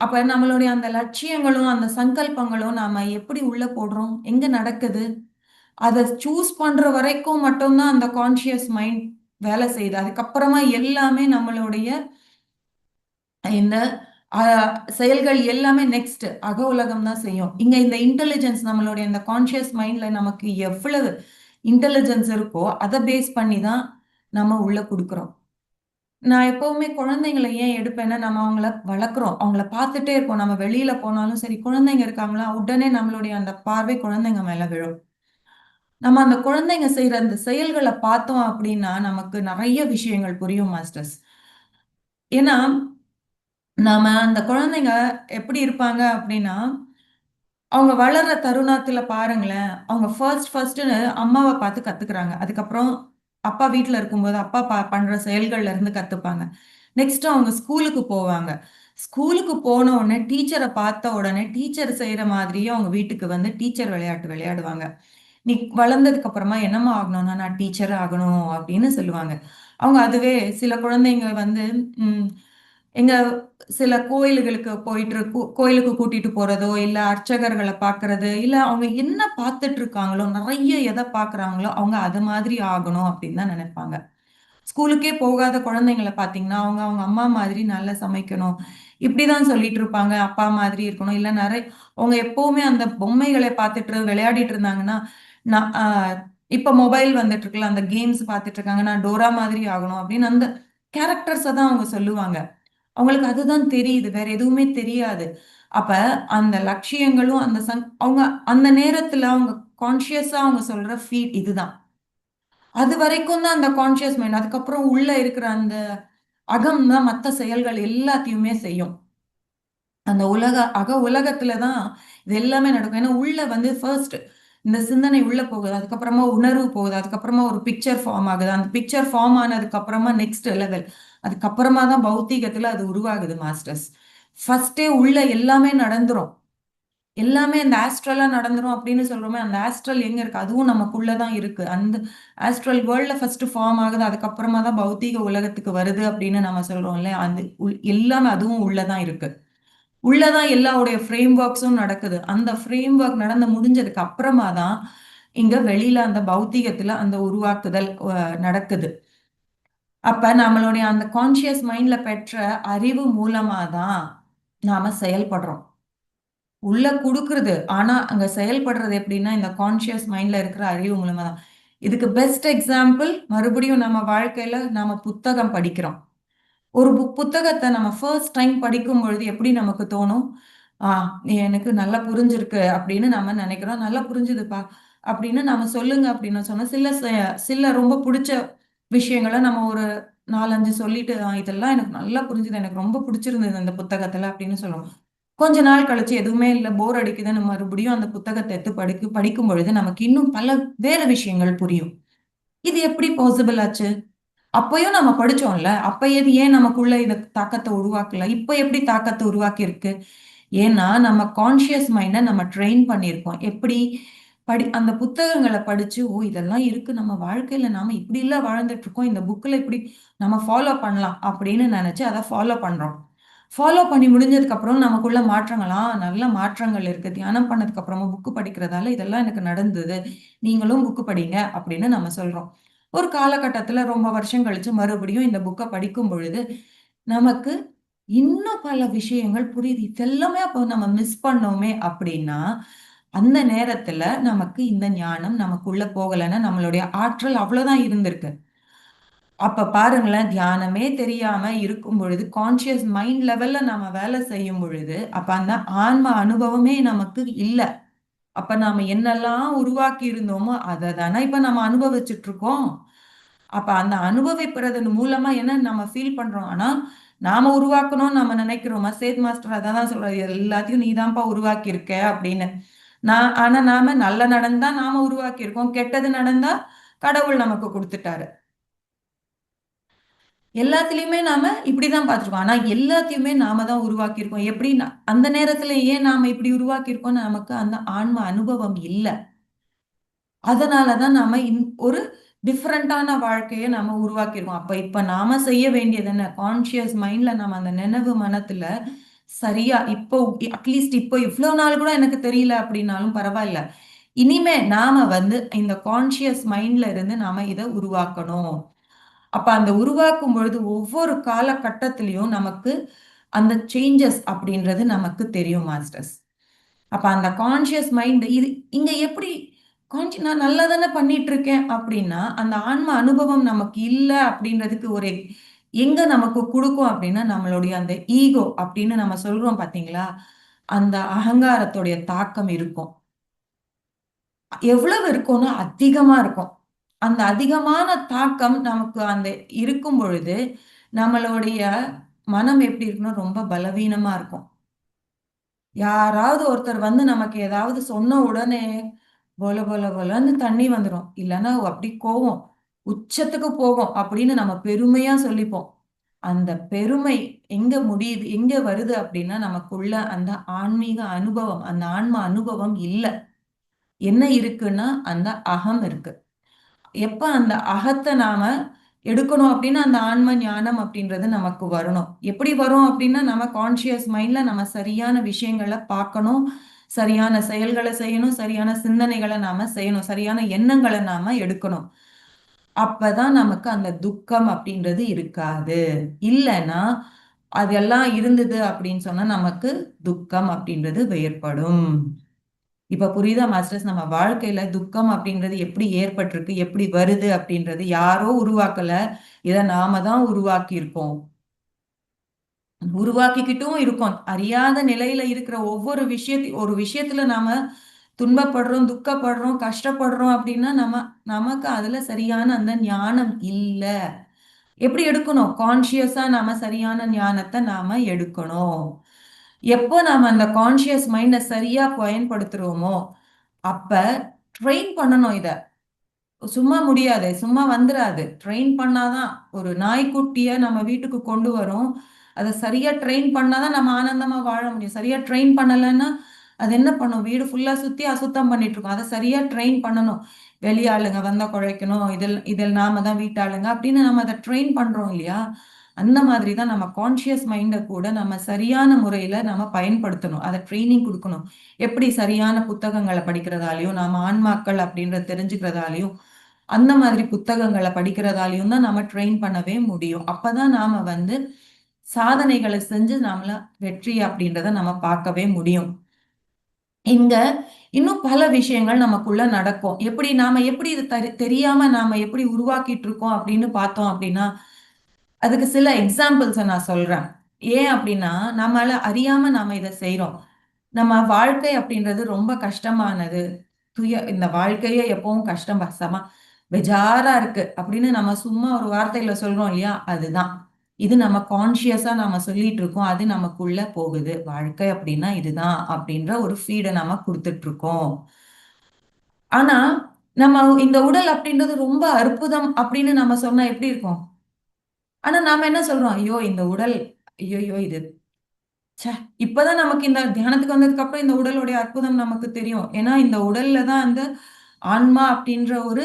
அப்ப நம்மளுடைய அந்த லட்சியங்களும், அந்த சங்கல்பங்களும் நாம எப்படி உள்ள போடுறோம்? எங்க நடக்குது? அத சூஸ் பண்ற வரைக்கும் மட்டும் தான் அந்த கான்ஷியஸ் மைண்ட் வேலை செய்யுது. அதுக்கப்புறமா எல்லாமே நம்மளுடைய இந்த அ செயல்கள் எல்லாமே நெக்ஸ்ட் அக உலகம் தான் செய்யும். இங்க இந்த இன்டெலிஜென்ஸ் நம்மளுடைய இந்த கான்ஷியஸ் மைண்ட்ல நமக்கு எவ்வளவு இன்டெலிஜென்ஸ் இருக்கோ, அத பேஸ் பண்ணி தான் நம்ம உள்ள குடுக்குறோம். நான் எப்பவுமே குழந்தைங்கள ஏன் எடுப்பேன்னா, நம்ம அவங்கள வளர்க்குறோம். அவங்கள பார்த்துட்டே இருப்போம். நம்ம வெளியில போனாலும் சரி, குழந்தைங்க இருக்காங்களா, உடனே நம்மளுடைய அந்த பார்வை குழந்தைங்க மேல விழும். நம்ம அந்த குழந்தைங்க செய்ற அந்த செயல்கள பார்த்தோம் அப்படின்னா, நமக்கு நெறைய விஷயங்கள் புரியும் மாஸ்டர்ஸ். ஏன்னா, நாம அந்த குழந்தைங்க எப்படி இருப்பாங்க அப்படின்னா, அவங்க வளர்ற தருணத்துல பாருங்களேன், அவங்க ஃபர்ஸ்ட்டுன்னு அம்மாவ பார்த்து கத்துக்கிறாங்க. அதுக்கப்புறம் அப்பா வீட்ல இருக்கும்போது, அப்பா பண்ற செயல்கள்ல இருந்து கத்துப்பாங்க. நெக்ஸ்ட் அவங்க ஸ்கூலுக்கு போவாங்க. ஸ்கூலுக்கு போன உடனே டீச்சர பார்த்த உடனே, டீச்சர் செய்ற மாதிரியே அவங்க வீட்டுக்கு வந்து டீச்சர் விளையாட்டு விளையாடுவாங்க. நீ வளர்ந்ததுக்கு அப்புறமா என்னம்மா ஆகணும்னா, நான் டீச்சர் ஆகணும் அப்படின்னு சொல்லுவாங்க. அவங்க அதுவே சில குழந்தைங்க வந்து ம் எங்க சில கோயில்களுக்கு போயிட்டு கோயிலுக்கு கூட்டிட்டு போறதோ, இல்ல அர்ச்சகர்கள பார்க்கறது, இல்ல அவங்க என்ன பார்த்துட்டு இருக்காங்களோ, நெறைய எத பார்க்குறாங்களோ, அவங்க அது மாதிரி ஆகணும் அப்படின்னு தான் நெனைப்பாங்க. ஸ்கூலுக்கே போகாத குழந்தைங்கள பார்த்தீங்கன்னா, அவங்க அவங்க அம்மா மாதிரி நல்லா சமைக்கணும். இப்படிதான் சொல்லிட்டு இருப்பாங்க. அப்பா மாதிரி இருக்கணும். இல்ல அவங்க எப்பவுமே அந்த பொம்மைகளை பார்த்துட்டு விளையாடிட்டு இருந்தாங்கன்னா, நான் இப்ப மொபைல் வந்துட்டு இருக்குல்ல, அந்த கேம்ஸ் பார்த்துட்டு இருக்காங்க. நான் டோரா மாதிரி ஆகணும் அப்படின்னு அந்த கேரக்டர்ஸ தான் அவங்க சொல்லுவாங்க. அவங்களுக்கு அதுதான் தெரியுது. வேற எதுவுமே தெரியாது. அப்ப அந்த லட்சியங்களும் அவங்க அந்த நேரத்துல அவங்க கான்ஷியஸா அவங்க சொல்ற இதுதான். அது வரைக்கும் தான் அந்த கான்ஷியஸ் மைண்ட். அதுக்கப்புறம் உள்ள இருக்கிற அந்த அகம் தான் மத்த செயல்கள் எல்லாத்தையுமே செய்யும். அந்த உலகத்துல தான் இது எல்லாமே நடக்கும். ஏன்னா உள்ள வந்து ஃபர்ஸ்ட் இந்த சிந்தனை உள்ள போகுது. அதுக்கப்புறமா உணர்வு போகுது. அதுக்கப்புறமா ஒரு பிக்சர் ஃபார்ம் ஆகுது. அந்த பிக்சர் ஃபார்ம் ஆனதுக்கு அப்புறமா நெக்ஸ்ட் லெவல். அதுக்கப்புறமா தான் பௌத்தீகத்துல அது உருவாகுது மாஸ்டர்ஸ். ஃபர்ஸ்ட்டே உள்ள எல்லாமே நடந்துரும். எல்லாமே இந்த ஆஸ்ட்ரலா நடந்துரும் அப்படின்னு சொல்றோமே, அந்த ஆஸ்ட்ரல் எங்க இருக்கு? அதுவும் நமக்குள்ள தான் இருக்கு. அந்த ஆஸ்ட்ரல் வேர்ல்ட்ல ஃபர்ஸ்ட் ஃபார்ம் ஆகுது. அதுக்கப்புறமா தான் பௌத்தீக உலகத்துக்கு வருது அப்படின்னு நம்ம சொல்றோம் இல்லையா? அந்த எல்லாமே அதுவும் உள்ள தான் இருக்கு. உள்ள தான் எல்லாவுடைய ஃப்ரேம் ஒர்க்ஸும் நடக்குது. அந்த ஃப்ரேம் ஒர்க் நடந்து முடிஞ்சதுக்கு அப்புறமா தான், இங்க வெளியில அந்த பௌத்தீகத்துல அந்த உருவாக்குதல் நடக்குது. அப்ப நம்மளுடைய அந்த கான்ஷியஸ் மைண்ட்ல பெற்ற அறிவு மூலமா தான் நாம செயல்படுறோம். உள்ள குடுக்குறது. ஆனா, அங்க செயல்படுறது எப்படின்னா, இந்த கான்ஷியஸ் மைண்ட்ல இருக்கிற அறிவு மூலமா தான். இதுக்கு பெஸ்ட் எக்ஸாம்பிள் மறுபடியும் நம்ம வாழ்க்கையில நாம புத்தகம் படிக்கிறோம். ஒரு புத்தகத்தை நம்ம ஃபர்ஸ்ட் டைம் படிக்கும் பொழுது எப்படி நமக்கு தோணும்? ஆ, எனக்கு நல்லா புரிஞ்சிருக்கு அப்படின்னு நம்ம நினைக்கிறோம். நல்லா புரிஞ்சுதுப்பா அப்படின்னு நம்ம சொல்லுங்க அப்படின்னு சொன்னா சில ரொம்ப பிடிச்ச விஷயங்களை நம்ம ஒரு 4, 5 சொல்லிட்டு, இதெல்லாம் எனக்கு நல்லா புரிஞ்சுது, எனக்கு ரொம்ப பிடிச்சிருந்தது இந்த புத்தகத்துல அப்படின்னு சொல்லுவோம். கொஞ்ச நாள் கழிச்சு எதுவுமே இல்லை, போர் அடிக்குதுன்னு மறுபடியும் அந்த புத்தகத்தை எடுத்து படிக்கும் பொழுது நமக்கு இன்னும் பல வேற விஷயங்கள் புரியும். இது எப்படி பாசிபிள் ஆச்சு? அப்பயும் நம்ம படிச்சோம்ல, அப்ப ஏன் நமக்குள்ள இந்த தாக்கத்தை உருவாக்கல? இப்ப எப்படி தாக்கத்தை உருவாக்கி இருக்கு? ஏன்னா நம்ம கான்சியஸ் மைண்ட நம்ம ட்ரெயின் பண்ணியிருக்கோம். எப்படி? அந்த புத்தகங்களை படிச்சு, ஓ இதெல்லாம் இருக்கு நம்ம வாழ்க்கையில, நாம இப்படி இல்ல வாழ்ந்துட்டு இருக்கோம், இந்த புக்ல இப்படி நம்ம ஃபாலோ பண்ணலாம் அப்படின்னு நினைச்சு அதை ஃபாலோ பண்றோம். ஃபாலோ பண்ணி முடிஞ்சதுக்கு அப்புறம் நமக்குள்ள நல்ல மாற்றங்கள் இருக்கு. தியானம் பண்ணதுக்கு அப்புறமா புக்கு படிக்கிறதால இதெல்லாம் எனக்கு நடந்தது, நீங்களும் புக்கு படிங்க அப்படின்னு நம்ம சொல்றோம். ஒரு காலகட்டத்துல ரொம்ப வருஷம் கழிச்சு மறுபடியும் இந்த புக்கை படிக்கும் பொழுது நமக்கு இன்னும் பல விஷயங்கள் புரியுது. இதெல்லாமே அப்போ நம்ம மிஸ் பண்ணோமே அப்படின்னா, அந்த நேரத்துல நமக்கு இந்த ஞானம் நமக்குள்ள போகலைன்னா நம்மளுடைய ஆற்றல் அவ்வளவுதான் இருந்திருக்கு. அப்ப பாருங்களேன், தியானமே தெரியாம இருக்கும் பொழுது கான்சியஸ் மைண்ட் லெவல்ல நம்ம வேலை செய்யும் பொழுது அப்ப அந்த ஆன்ம அனுபவமே நமக்கு இல்ல. அப்ப நாம என்னெல்லாம் உருவாக்கி இருந்தோமோ அதை தானே இப்ப நம்ம அனுபவிச்சுட்டு இருக்கோம். அப்ப அந்த அனுபவிப்பதன் மூலமா என்ன நம்ம ஃபீல் பண்றோம்? ஆனா நாம உருவாக்கணும்னு நம்ம நினைக்கிறோமா? சேத் மாஸ்டர் அதான் சொல்றாரு, எல்லாத்தையும் நீதான்ப்பா உருவாக்கி இருக்க அப்படின்னு. ஆனா நாம நல்ல நடந்தா நாம உருவாக்கி இருக்கோம், கெட்டது நடந்தா கடவுள் நமக்கு கொடுத்துட்டாரு. எல்லாத்துலயுமே நாம இப்படிதான் பார்த்திருக்கோம். ஆனா எல்லாத்தையுமே நாம தான் உருவாக்கி இருக்கோம். எப்படி? அந்த நேரத்துல ஏன் நாம இப்படி உருவாக்கி இருக்கோம்னு நமக்கு அந்த ஆன்ம அனுபவம் இல்ல. அதனாலதான் நாம ஒரு டிஃப்ரெண்டான வாழ்க்கையை நாம உருவாக்கிருக்கோம். அப்ப இப்ப நாம செய்ய வேண்டியது என்ன? கான்சியஸ் மைண்ட்ல நம்ம அந்த நினைவு மனத்துல சரியா இப்போ அட்லீஸ்ட் இப்போ இவ்வளவு நாள் கூட எனக்கு தெரியல அப்படின்னாலும் பரவாயில்ல. இனிமே நாம இந்த கான்சியஸ் மைண்ட்ல இருந்து நாம இதை உருவாக்கணும். அப்ப அந்த உருவாக்கும் பொழுது ஒவ்வொரு காலகட்டத்திலையும் நமக்கு அந்த சேஞ்சஸ் அப்படின்றது நமக்கு தெரியும் மாஸ்டர்ஸ். அப்ப அந்த கான்சியஸ் மைண்ட் இது இங்க எப்படி நான் நல்லா தானே பண்ணிட்டு இருக்கேன் அப்படின்னா அந்த ஆன்ம அனுபவம் நமக்கு இல்ல அப்படின்றதுக்கு ஒரு எங்க நமக்கு கொடுக்கும் அப்படின்னா நம்மளுடைய அந்த ஈகோ அப்படின்னு நம்ம சொல்றோம் பாத்தீங்களா, அந்த அகங்காரத்துடைய தாக்கம் இருக்கும். எவ்வளவு இருக்கும்னா அதிகமா இருக்கும். அந்த அதிகமான தாக்கம் நமக்கு அந்த இருக்கும் பொழுது நம்மளுடைய மனம் எப்படி இருக்குன்னா ரொம்ப பலவீனமா இருக்கும். யாராவது ஒருத்தர் நமக்கு ஏதாவது சொன்ன உடனே போல போல போலன்னு தண்ணி வந்துடும், இல்லைன்னா அப்படி கோவம் உச்சத்துக்கு போகும் அப்படின்னு நம்ம பெருமையா சொல்லிப்போம். அந்த பெருமை எங்க முடியுது, எங்க வருது அப்படின்னா நமக்குள்ள அந்த ஆன்மீக அனுபவம், அந்த ஆன்ம அனுபவம் இல்ல. என்ன இருக்குன்னா அந்த அகம் இருக்கு. எப்ப அந்த அகத்தை நாம எடுக்கணும் அப்படின்னா அந்த ஆன்ம ஞானம் அப்படின்றது நமக்கு வரணும். எப்படி வரும் அப்படின்னா நம்ம கான்சியஸ் மைண்ட்ல நம்ம சரியான விஷயங்களை பார்க்கணும், சரியான செயல்களை செய்யணும், சரியான சிந்தனைகளை நாம செய்யணும், சரியான எண்ணங்களை நாம எடுக்கணும். அப்பதான் நமக்கு அந்த துக்கம் அப்படின்றது இருக்காது. இல்லைன்னா அதெல்லாம் இருந்தது அப்படின்னு சொன்னா நமக்கு துக்கம் அப்படின்றது ஏற்படும். இப்ப புரியுதா மாஸ்டர்ஸ்? நம்ம வாழ்க்கையில துக்கம் அப்படின்றது எப்படி ஏற்பட்டிருக்கு, எப்படி வருது அப்படின்றது யாரோ உருவாக்கல, இத நாம தான் உருவாக்கி இருக்கோம். உருவாக்கிக்கிட்டும் இருக்கோம். அறியாத நிலையில இருக்கிற ஒவ்வொரு ஒரு விஷயத்துல நாம துன்பப்படுறோம், துக்கப்படுறோம், கஷ்டப்படுறோம் அப்படின்னா நமக்கு அதுல சரியான அந்த ஞானம் இல்ல. எப்படி எடுக்கணும்? கான்சியஸா நாம சரியான ஞானத்தை நாம எடுக்கணும். எப்போ நாம அந்த கான்சியஸ் மைண்ட சரியா பயன்படுத்துறோமோ அப்ப ட்ரெயின் பண்ணணும் இத. சும்மா முடியாது, சும்மா வந்துராது. ட்ரெயின் பண்ணாதான். ஒரு நாய்க்குட்டிய நம்ம வீட்டுக்கு கொண்டு வரோம், அதை சரியா ட்ரெயின் பண்ணாதான் நம்ம ஆனந்தமா வாழ முடியும். சரியா ட்ரெயின் பண்ணலைன்னா அது என்ன பண்ணும்? வீடு ஃபுல்லா சுத்தி அசுத்தம் பண்ணிட்டு இருக்கும். அதை சரியா ட்ரெயின் பண்ணணும். வெளியாளுங்க வந்தா குழைக்கணும், இதில் நாம தான் வீட்டாளுங்க அப்படின்னு நம்ம அதை ட்ரெயின் பண்றோம் இல்லையா? அந்த மாதிரி தான் நம்ம கான்சியஸ் மைண்டை கூட நம்ம சரியான முறையில நம்ம பயன்படுத்தணும், அதை ட்ரைனிங் கொடுக்கணும். எப்படி? சரியான புத்தகங்களை படிக்கிறதாலையும் நாம ஆன்மாக்கள் அப்படின்றத தெரிஞ்சுக்கிறதாலையும் அந்த மாதிரி புத்தகங்களை படிக்கிறதாலையும் தான் நம்ம ட்ரெயின் பண்ணவே முடியும். அப்பதான் நாம சாதனைகளை செஞ்சு நம்மள வெற்றி அப்படின்றத நம்ம பார்க்கவே முடியும். இங்க இன்னும் பல விஷயங்கள் நமக்குள்ள நடக்கும். நாம எப்படி இது தெரியாம நாம எப்படி உருவாக்கிட்டு இருக்கோம் அப்படின்னு பார்த்தோம் அப்படின்னா, அதுக்கு சில எக்ஸாம்பிள்ஸ நான் சொல்றேன். ஏன் அப்படின்னா, நம்மால அறியாம நாம இத செய்றோம். நம்ம வாழ்க்கை அப்படின்றது ரொம்ப கஷ்டமானது. இந்த வாழ்க்கையே எப்பவும் கஷ்டம் பெஜாரா இருக்கு அப்படின்னு நம்ம சும்மா ஒரு வார்த்தையில சொல்றோம் இல்லையா? அதுதான். இது நம்ம கான்ஷியஸா நாம சொல்லிட்டு இருக்கோம். அது நமக்குள்ள போகுது. வாழ்க்கை அப்படின்னா இதுதான் அப்படின்ற ஒரு ஃபீட நாம குடுத்துட்டு இருக்கோம். ஆனா, நம்ம இந்த உடல் அப்படின்றது ரொம்ப அற்புதம் அப்படின்னு நம்ம சொன்னா எப்படி இருக்கும்? ஆனா நாம என்ன சொல்றோம்? ஐயோ! இந்த உடல் ஐய்யய்யோ! இது ச்சே! இப்பதான் நமக்கு இந்த தியானத்துக்கு வந்ததுக்கு அப்புறம் இந்த உடலுடைய அற்புதம் நமக்கு தெரியும். ஏன்னா, இந்த உடல்ல தான் அந்த ஆன்மா அப்படின்ற ஒரு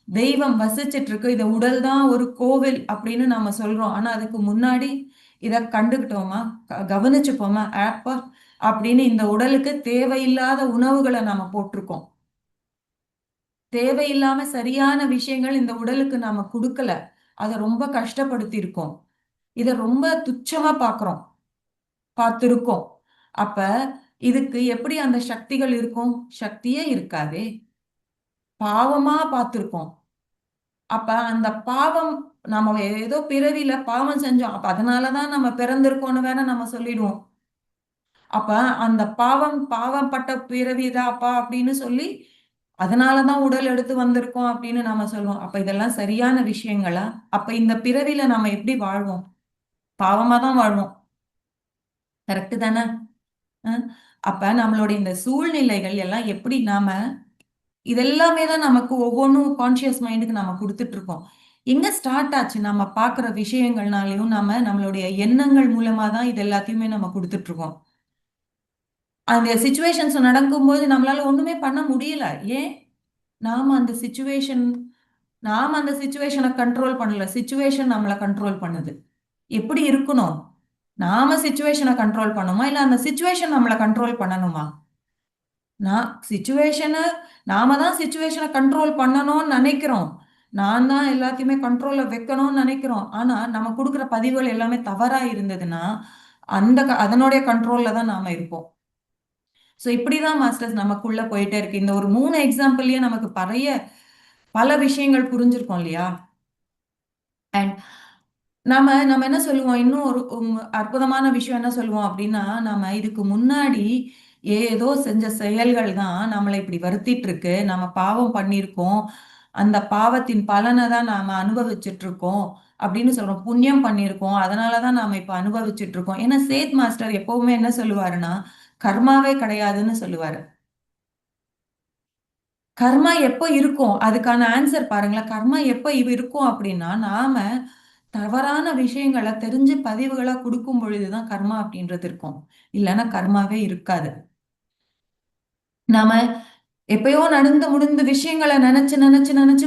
தெய்வம் வசிச்சுட்டு இருக்கு. இந்த உடல் தான் ஒரு கோவில் அப்படின்னு நாம சொல்றோம். ஆனா, அதுக்கு முன்னாடி இத கண்டுகிட்டோமா? கவனிச்சுப்போமா? அப்பா! அப்படின்னு இந்த உடலுக்கு தேவையில்லாத உணவுகள நாம போட்டுருக்கோம். தேவையில்லாம சரியான விஷயங்கள் இந்த உடலுக்கு நாம குடுக்கல. அத ரொம்ப கஷ்டப்படுத்தியிருக்கோம். இத ரொம்ப துச்சமா பார்க்குறோம். பார்த்திருக்கோம். அப்ப இதுக்கு எப்படி அந்த சக்திகள் இருக்கும்? சக்தியே இருக்காதே! பாவமா பார்த்திருக்கோம். அப்ப அந்த பாவம் நம்ம ஏதோ பிறவியில பாவம் செஞ்சோம். அப்ப அதனால தான் நம்ம பிறந்திருக்கோம்னு வேற நம்ம சொல்லிடுவோம். அப்ப அந்த பாவப்பட்ட பிறவிதாப்பா அப்படின்னு சொல்லி, அதனால தான் உடல் எடுத்து வந்திருக்கோம் அப்படின்னு நாம சொல்லுவோம். அப்ப இதெல்லாம் சரியான விஷயங்களா? அப்ப இந்த பிறவியில நாம எப்படி வாழ்வோம்? பாவமா தான் வாழ்வோம். கரெக்ட்டு தானே? அ. அப்ப நம்மளுடைய இந்த சூழ்நிலைகள் எல்லாம் எப்படி நாம இதெல்லாமே தான் நமக்கு ஒவ்வொன்னும் கான்ஷியஸ் மைண்டுக்கு நாம குடுத்துட்டு இருக்கோம். எங்க ஸ்டார்ட் ஆச்சு? நம்ம பார்க்குற விஷயங்கள்னாலயும், நம்மளுடைய எண்ணங்கள் மூலமா தான் இது எல்லாத்தையுமே நம்ம குடுத்துட்டு இருக்கோம். அந்த சிச்சுவேஷன்ஸ் நடக்கும்போது நம்மளால ஒண்ணுமே பண்ண முடியல. ஏன்? நாம அந்த சிச்சுவேஷன் நாம அந்த சிச்சுவேஷன கண்ட்ரோல் பண்ணல. சிச்சுவேஷன் நம்மள கண்ட்ரோல் பண்ணுது. எப்படி இருக்கணும்? நாம சிச்சுவேஷன கண்ட்ரோல் பண்ணணுமா? இல்ல அந்த சிச்சுவேஷன் நம்மள கண்ட்ரோல் பண்ணணுமா? நான் சிச்சுவேஷன நாம தான் சிச்சுவேஷன கண்ட்ரோல் பண்ணணும்னு நெனைக்கிறோம். நான் தான் எல்லாத்தையுமே கண்ட்ரோல்ல வைக்கணும்னு நெனைக்கிறோம். ஆனா, நம்ம குடுக்குற பதிவுகள் எல்லாமே தவறா இருந்ததுன்னா, அதனுடைய கண்ட்ரோல்ல தான் நாம இருப்போம். ஸோ இப்படிதான் மாஸ்டர்ஸ் நமக்குள்ள போயிட்டே இருக்கு. இந்த ஒரு 3 எக்ஸாம்பிள்லயே நமக்கு பல விஷயங்கள் புரிஞ்சிருக்கும் இல்லையா? அண்ட் நாம நம்ம என்ன சொல்லுவோம், இன்னும் ஒரு அற்புதமான விஷயம் என்ன சொல்லுவோம் அப்டின்னா, நாம இதுக்கு முன்னாடி ஏதோ செஞ்ச செயல்கள் தான் நம்மள இப்படி வருத்திட்டு இருக்கு. நம்ம பாவம் பண்ணியிருக்கோம். அந்த பாவத்தின் பலன தான் நாம அனுபவிச்சுட்டு இருக்கோம். அப்படின்னு சொல்றோம். புண்ணியம் பண்ணியிருக்கோம். அதனால தான் நாம இப்ப அனுபவிச்சுட்டு இருக்கோம். ஏன்னா சேத் மாஸ்டர் எப்பவுமே என்ன சொல்லுவாருன்னா, கர்மாவே கிடையாதுன்னு சொல்லுவாரு. கர்மா எப்ப இருக்கும்? அதுக்கான ஆன்சர் பாருங்களேன். கர்மா எப்ப இருக்கும் அப்டின்னா, நாம தவறான விஷயங்கள தெரிஞ்சு பதிவுகளா குடுக்கும் பொழுது தான் கர்மா அப்டின்றது இருக்கும். இல்லன்னா கர்மாவே இருக்காது. நாம எப்பயோ நடந்து முடிந்த விஷயங்கள நெனச்சு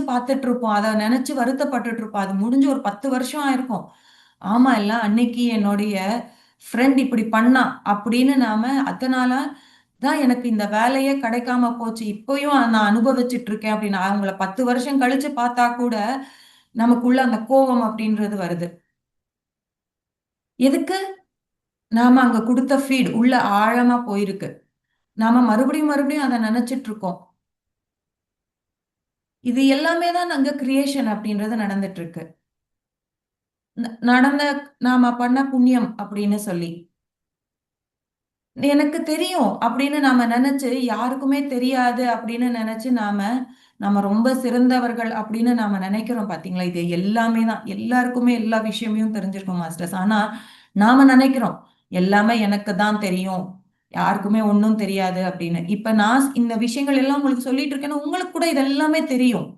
பார்த்துட்டு இருப்போம். அத நெனச்சு வருத்தப்பட்டுட்டு இருப்போம். அது முடிஞ்சு ஒரு 10 வருஷம் ஆயிருக்கும். ஆமா இல்ல அன்னைக்கு என்னுடைய ஃப்ரெண்ட் இப்படி பண்ணா அப்படின்னு அதனால தான் எனக்கு இந்த வேலையே கிடைக்காம போச்சு. இப்பயும் நான் அனுபவிச்சுட்டு இருக்கேன் அப்படின்னு அவங்கள 10 வருஷம் கழிச்சு பார்த்தா கூட நமக்குள்ள அந்த கோவம் அப்படின்றது வருது. எதுக்கு? நாம அங்க குடுத்த ஃபீட் உள்ள ஆழமா போயிருக்கு. நாம மறுபடியும் அத நெனச்சுட்டு இருக்கோம். இது எல்லாமே தான் அங்க கிரியேஷன் அப்படின்றது நடந்துட்டு இருக்கு. நடந்த நாம பண்ண புண்ணியம் அப்படின்னு சொல்லி. எனக்கு தெரியும் அப்படின்னு நாம நெனச்சு, யாருக்குமே தெரியாது அப்படின்னு நெனச்சு நம்ம ரொம்ப சிறந்தவர்கள் அப்படின்னு நாம நெனைக்கிறோம் பாத்தீங்களா? இது எல்லாமே தான். எல்லாருக்குமே எல்லா விஷயமும் தெரிஞ்சிருக்கும் மாஸ்டர்ஸ். ஆனா, நாம நெனைக்கிறோம். எல்லாமே எனக்கு தான் தெரியும். யாருக்குமே ஒண்ணும் தெரியாது அப்படின்னு. இப்ப நான் இந்த விஷயங்கள் எல்லாம் உங்களுக்கு சொல்லிட்டு இருக்கேன்னா, உங்களுக்கு கூட இது எல்லாமே தெரியும்.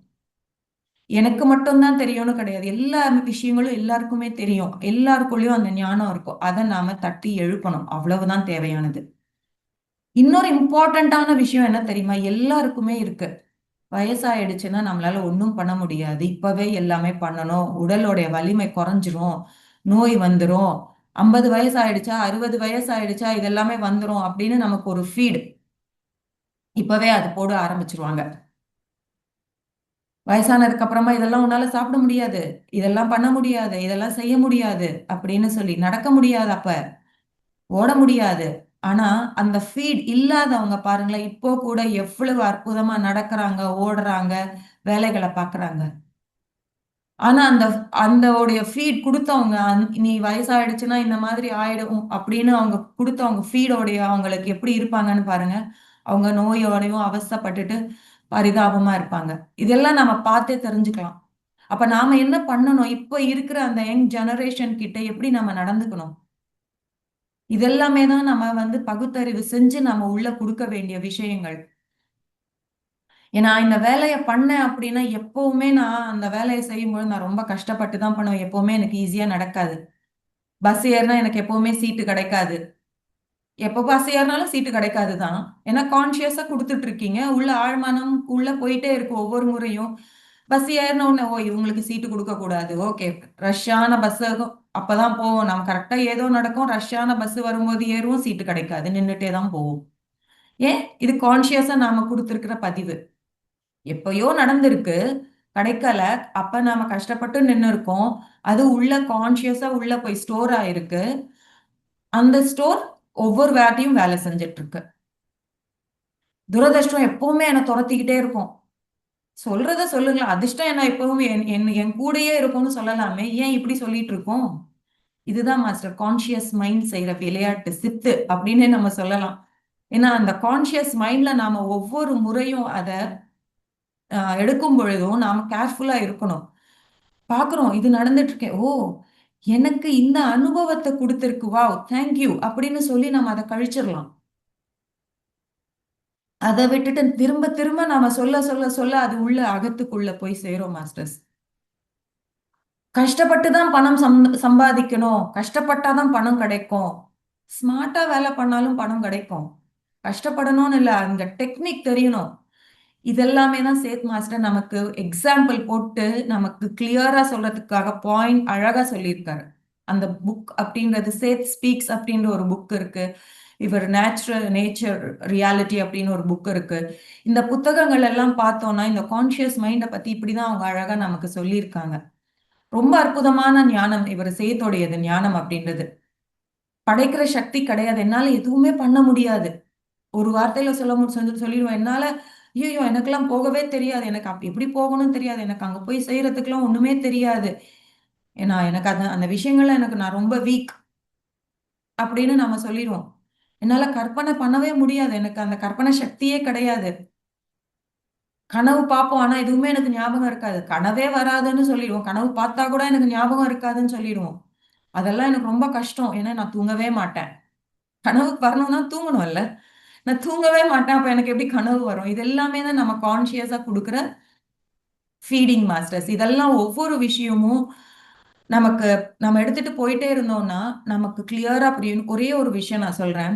எனக்கு மட்டும் தான் தெரியும்னு கிடையாது. எல்லா விஷயங்களும் எல்லாருக்குமே தெரியும். எல்லாருக்குள்ளயும் அந்த ஞானம் இருக்கும். அத நாம தட்டி எழுப்பணும். அவ்வளவுதான் தேவையானது. இன்னொரு இம்பார்ட்டன்ட்டான விஷயம் என்ன தெரியுமா? எல்லாருக்குமே இருக்கு. வயசாயிடுச்சுன்னா நம்மளால ஒண்ணும் பண்ண முடியாது. இப்பவே எல்லாமே பண்ணணும். உடலுடைய வலிமை குறைஞ்சிரும். நோய் வந்துரும். 50 வயசாயிடுச்சா, 60 வயசாயிடுச்சா, இது எல்லாமே வந்துரும் அப்படின்னு நமக்கு ஒரு ஃபீட். இப்பவே அது போட ஆரம்பிச்சுருவாங்க. வயசானதுக்கு அப்புறமா இதெல்லாம் உன்னால சாப்பிட முடியாது. இதெல்லாம் பண்ண முடியாது. இதெல்லாம் செய்ய முடியாது அப்படின்னு சொல்லி நடக்க முடியாது அப்ப. ஓட முடியாது. ஆனா அந்த ஃபீட் இல்லாதவங்க பாருங்களேன், இப்போ கூட எவ்வளவு அற்புதமா நடக்கிறாங்க, ஓடுறாங்க, வேலைகளை பார்க்கறாங்க. ஆனா அந்த உடைய ஃபீட் குடுத்தவங்க, நீ வயசாயிடுச்சுன்னா இந்த மாதிரி ஆயிடும் அப்படின்னு அவங்க குடுத்தவங்க ஃபீடோடைய அவங்களுக்கு எப்படி இருப்பாங்கன்னு பாருங்க. அவங்க நோயோடையும் அவஸ்தைப்பட்டுட்டு பரிதாபமா இருப்பாங்க. இதெல்லாம் நம்ம பார்த்தே தெரிஞ்சுக்கலாம். அப்ப நாம என்ன பண்ணணும்? இப்ப இருக்கிற அந்த யங் ஜெனரேஷன் கிட்ட எப்படி நம்ம நடந்துக்கணும்? இதெல்லாமே தான் நம்ம பகுத்தறிவு செஞ்சு நம்ம உள்ள குடுக்க வேண்டிய விஷயங்கள். ஏன்னா இந்த வேலைய பண்ணேன் அப்படின்னா, எப்பவுமே நான் அந்த வேலைய செய்யும்போது நான் ரொம்ப கஷ்டப்பட்டு தான் பண்ணுவேன். எப்பவுமே எனக்கு ஈஸியா நடக்காது. பஸ் ஏறுனா எனக்கு எப்பவுமே சீட்டு கிடைக்காது. எப்ப பஸ் ஏறுனாலும் சீட்டு கிடைக்காது தான். ஏன்னா கான்ஷியஸா குடுத்துட்டு இருக்கீங்க. உள்ள ஆழ்மனம் உள்ள போயிட்டே இருக்கு ஒவ்வொரு முறையும். பஸ் ஏறுன உடனே, ஓ! இவங்களுக்கு சீட்டு குடுக்கக் கூடாது. ஓகே. ரஷ்ஷான பஸ் அப்பதான் போவோம். நம்ம கரெக்ட்டா ஏதோ நடக்கும். ரஷ்ஷான பஸ் வரும்போது ஏறுவோம். சீட்டு கிடைக்காது. நின்னுட்டே தான் போவோம். ஏன்? இது கான்ஷியஸா நாம குடுத்திருக்கிற பதிவு. எப்பயோ நடந்திருக்கு. கிடைக்கல. அப்ப நாம கஷ்டப்பட்டு நின்னுருக்கோம். அது உள்ள கான்ஷியஸா உள்ள போய் ஸ்டோர் ஆயிருக்கு. அந்த ஸ்டோர் ஒவ்வொரு வாட்டியும் வேலை செஞ்சுட்டு இருக்கு. துரதிர்ஷ்டம் எப்பவுமே என்ன தொரத்திக்கிட்டே இருக்கும். சொல்றத சொல்லுங்களேன். அதிர்ஷ்டம் என்ன எப்பவும் என் என் என் கூடயே இருக்கும்னு சொல்லலாமே. ஏன் இப்படி சொல்லிட்டு இருக்கோம்? இதுதான் மாஸ்டர் கான்ஷியஸ் மைண்ட் செய்ற விளையாட்டு. சித்து அப்டின்னே நம்ம சொல்லலாம். ஏன்னா, அந்த கான்ஷியஸ் மைண்ட்ல நாம ஒவ்வொரு முறையும் அத எடுக்கும் பொழுதும் நாம கேர்ஃபுல்லா இருக்கணும். பார்க்குறோம் இது நடந்துட்டு இருக்கே. ஓ! எனக்கு இந்த அனுபவத்த குடுத்திருக்கு. வாவ்! தாங்க் யூ அப்படின்னு சொல்லி நம்ம அத கழிச்சிரலாம். அத விட்டுட்டு திரும்ப திரும்ப நாம சொல்ல அது உள்ள அகத்துக்குள்ள போய் சேரும் மாஸ்டர்ஸ். கஷ்டப்பட்டு தான் பணம் சம்பாதிக்கணும். கஷ்டப்பட்டா தான் பணம் கிடைக்கும். ஸ்மார்ட்டா வேலை பண்ணாலும் பணம் கிடைக்கும். கஷ்டப்படணும்னு இல்ல. அங்க டெக்னிக் தெரியணும். இதெல்லாமே தான் சேத் மாஸ்டர் நமக்கு எக்ஸாம்பிள் போட்டு நமக்கு கிளியரா சொல்றதுக்காக பாயிண்ட் அழகா சொல்லியிருக்காரு. அந்த புக் அப்படின்றது சேத் ஸ்பீக்ஸ் அப்படின்ற ஒரு புக் இருக்கு. இவர் நேச்சர் ரியாலிட்டி அப்படின்னு ஒரு புக் இருக்கு. இந்த புத்தகங்கள் எல்லாம் பார்த்தோம்னா இந்த கான்ஷியஸ் மைண்ட பத்தி இப்படிதான் அவங்க அழகா நமக்கு சொல்லியிருக்காங்க. ரொம்ப அற்புதமான ஞானம் இவர் சேத்தோடையது ஞானம் அப்படின்றது. படைக்கிற சக்தி கிடையாது. என்னால எதுவுமே பண்ண முடியாது. ஒரு வார்த்தையில சொல்லிடுவேன். என்னால ஐயய்யோ! எனக்கெல்லாம் போகவே தெரியாது. எனக்கு எப்படி போகணும்னு தெரியாது. எனக்கு அங்க போய் செய்றதுக்குலாம் ஒண்ணுமே தெரியாது. ஏன்னா எனக்கு அந்த விஷயங்கள்ல நான் ரொம்ப வீக் அப்படின்னு நம்ம சொல்லிருவோம். என்னால கற்பனை பண்ணவே முடியாது. எனக்கு அந்த கற்பனை சக்தியே கிடையாது. கனவு பார்ப்போம். ஆனா எதுவுமே எனக்கு ஞாபகம் இருக்காது. கனவே வராதுன்னு சொல்லிருவோம். கனவு பார்த்தா கூட எனக்கு ஞாபகம் இருக்காதுன்னு சொல்லிருவோம். அதெல்லாம் எனக்கு ரொம்ப கஷ்டம். ஏன்னா நான் தூங்கவே மாட்டேன். கனவு வரணும்னா தூங்கணும்ல. நான் தூங்கவே மாட்டேன். அப்ப எனக்கு எப்படி கனவு வரும்? இது எல்லாமே தான் நம்ம கான்ஷியஸா குடுக்குற ஃபீடிங் மாஸ்டர்ஸ். இதெல்லாம் ஒவ்வொரு விஷயமும் நமக்கு நம்ம எடுத்துட்டு போயிட்டே இருந்தோம்னா, நமக்கு கிளியரா புரியும். ஒரே ஒரு விஷயம் நான் சொல்றேன்.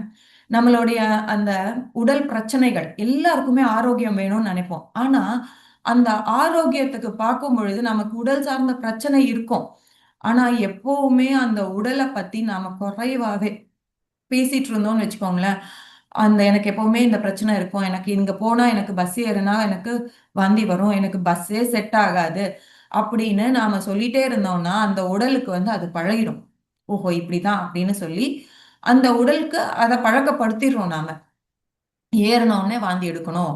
நம்மளுடைய அந்த உடல் பிரச்சனைகள் எல்லாருக்குமே ஆரோக்கியம் வேணும்னு நெனைப்போம். ஆனா, அந்த ஆரோக்கியத்துக்கு பார்க்கும் பொழுது நமக்கு உடல் சார்ந்த பிரச்சனை இருக்கும். ஆனா, எப்பவுமே அந்த உடல பத்தி நாம குறைவாவே பேசிட்டு இருந்தோம்னு வச்சுக்கோங்களேன். எனக்கு எப்பவுமே இந்த பிரச்சனை இருக்கும். எனக்கு இங்க போனா எனக்கு பஸ் ஏறுனா எனக்கு வாந்தி வரும். எனக்கு பஸ்ஸே செட் ஆகாது. அப்படின்னு நாம சொல்லிட்டே இருந்தோம்னா, அந்த உடலுக்கு அது பழகிடும். ஓஹோ! இப்படிதான் அப்படின்னு சொல்லி, அந்த உடலுக்கு அத பழக்கப்படுத்திர்றோம் நாம. ஏறுன உடனே வாந்தி எடுக்கணும்.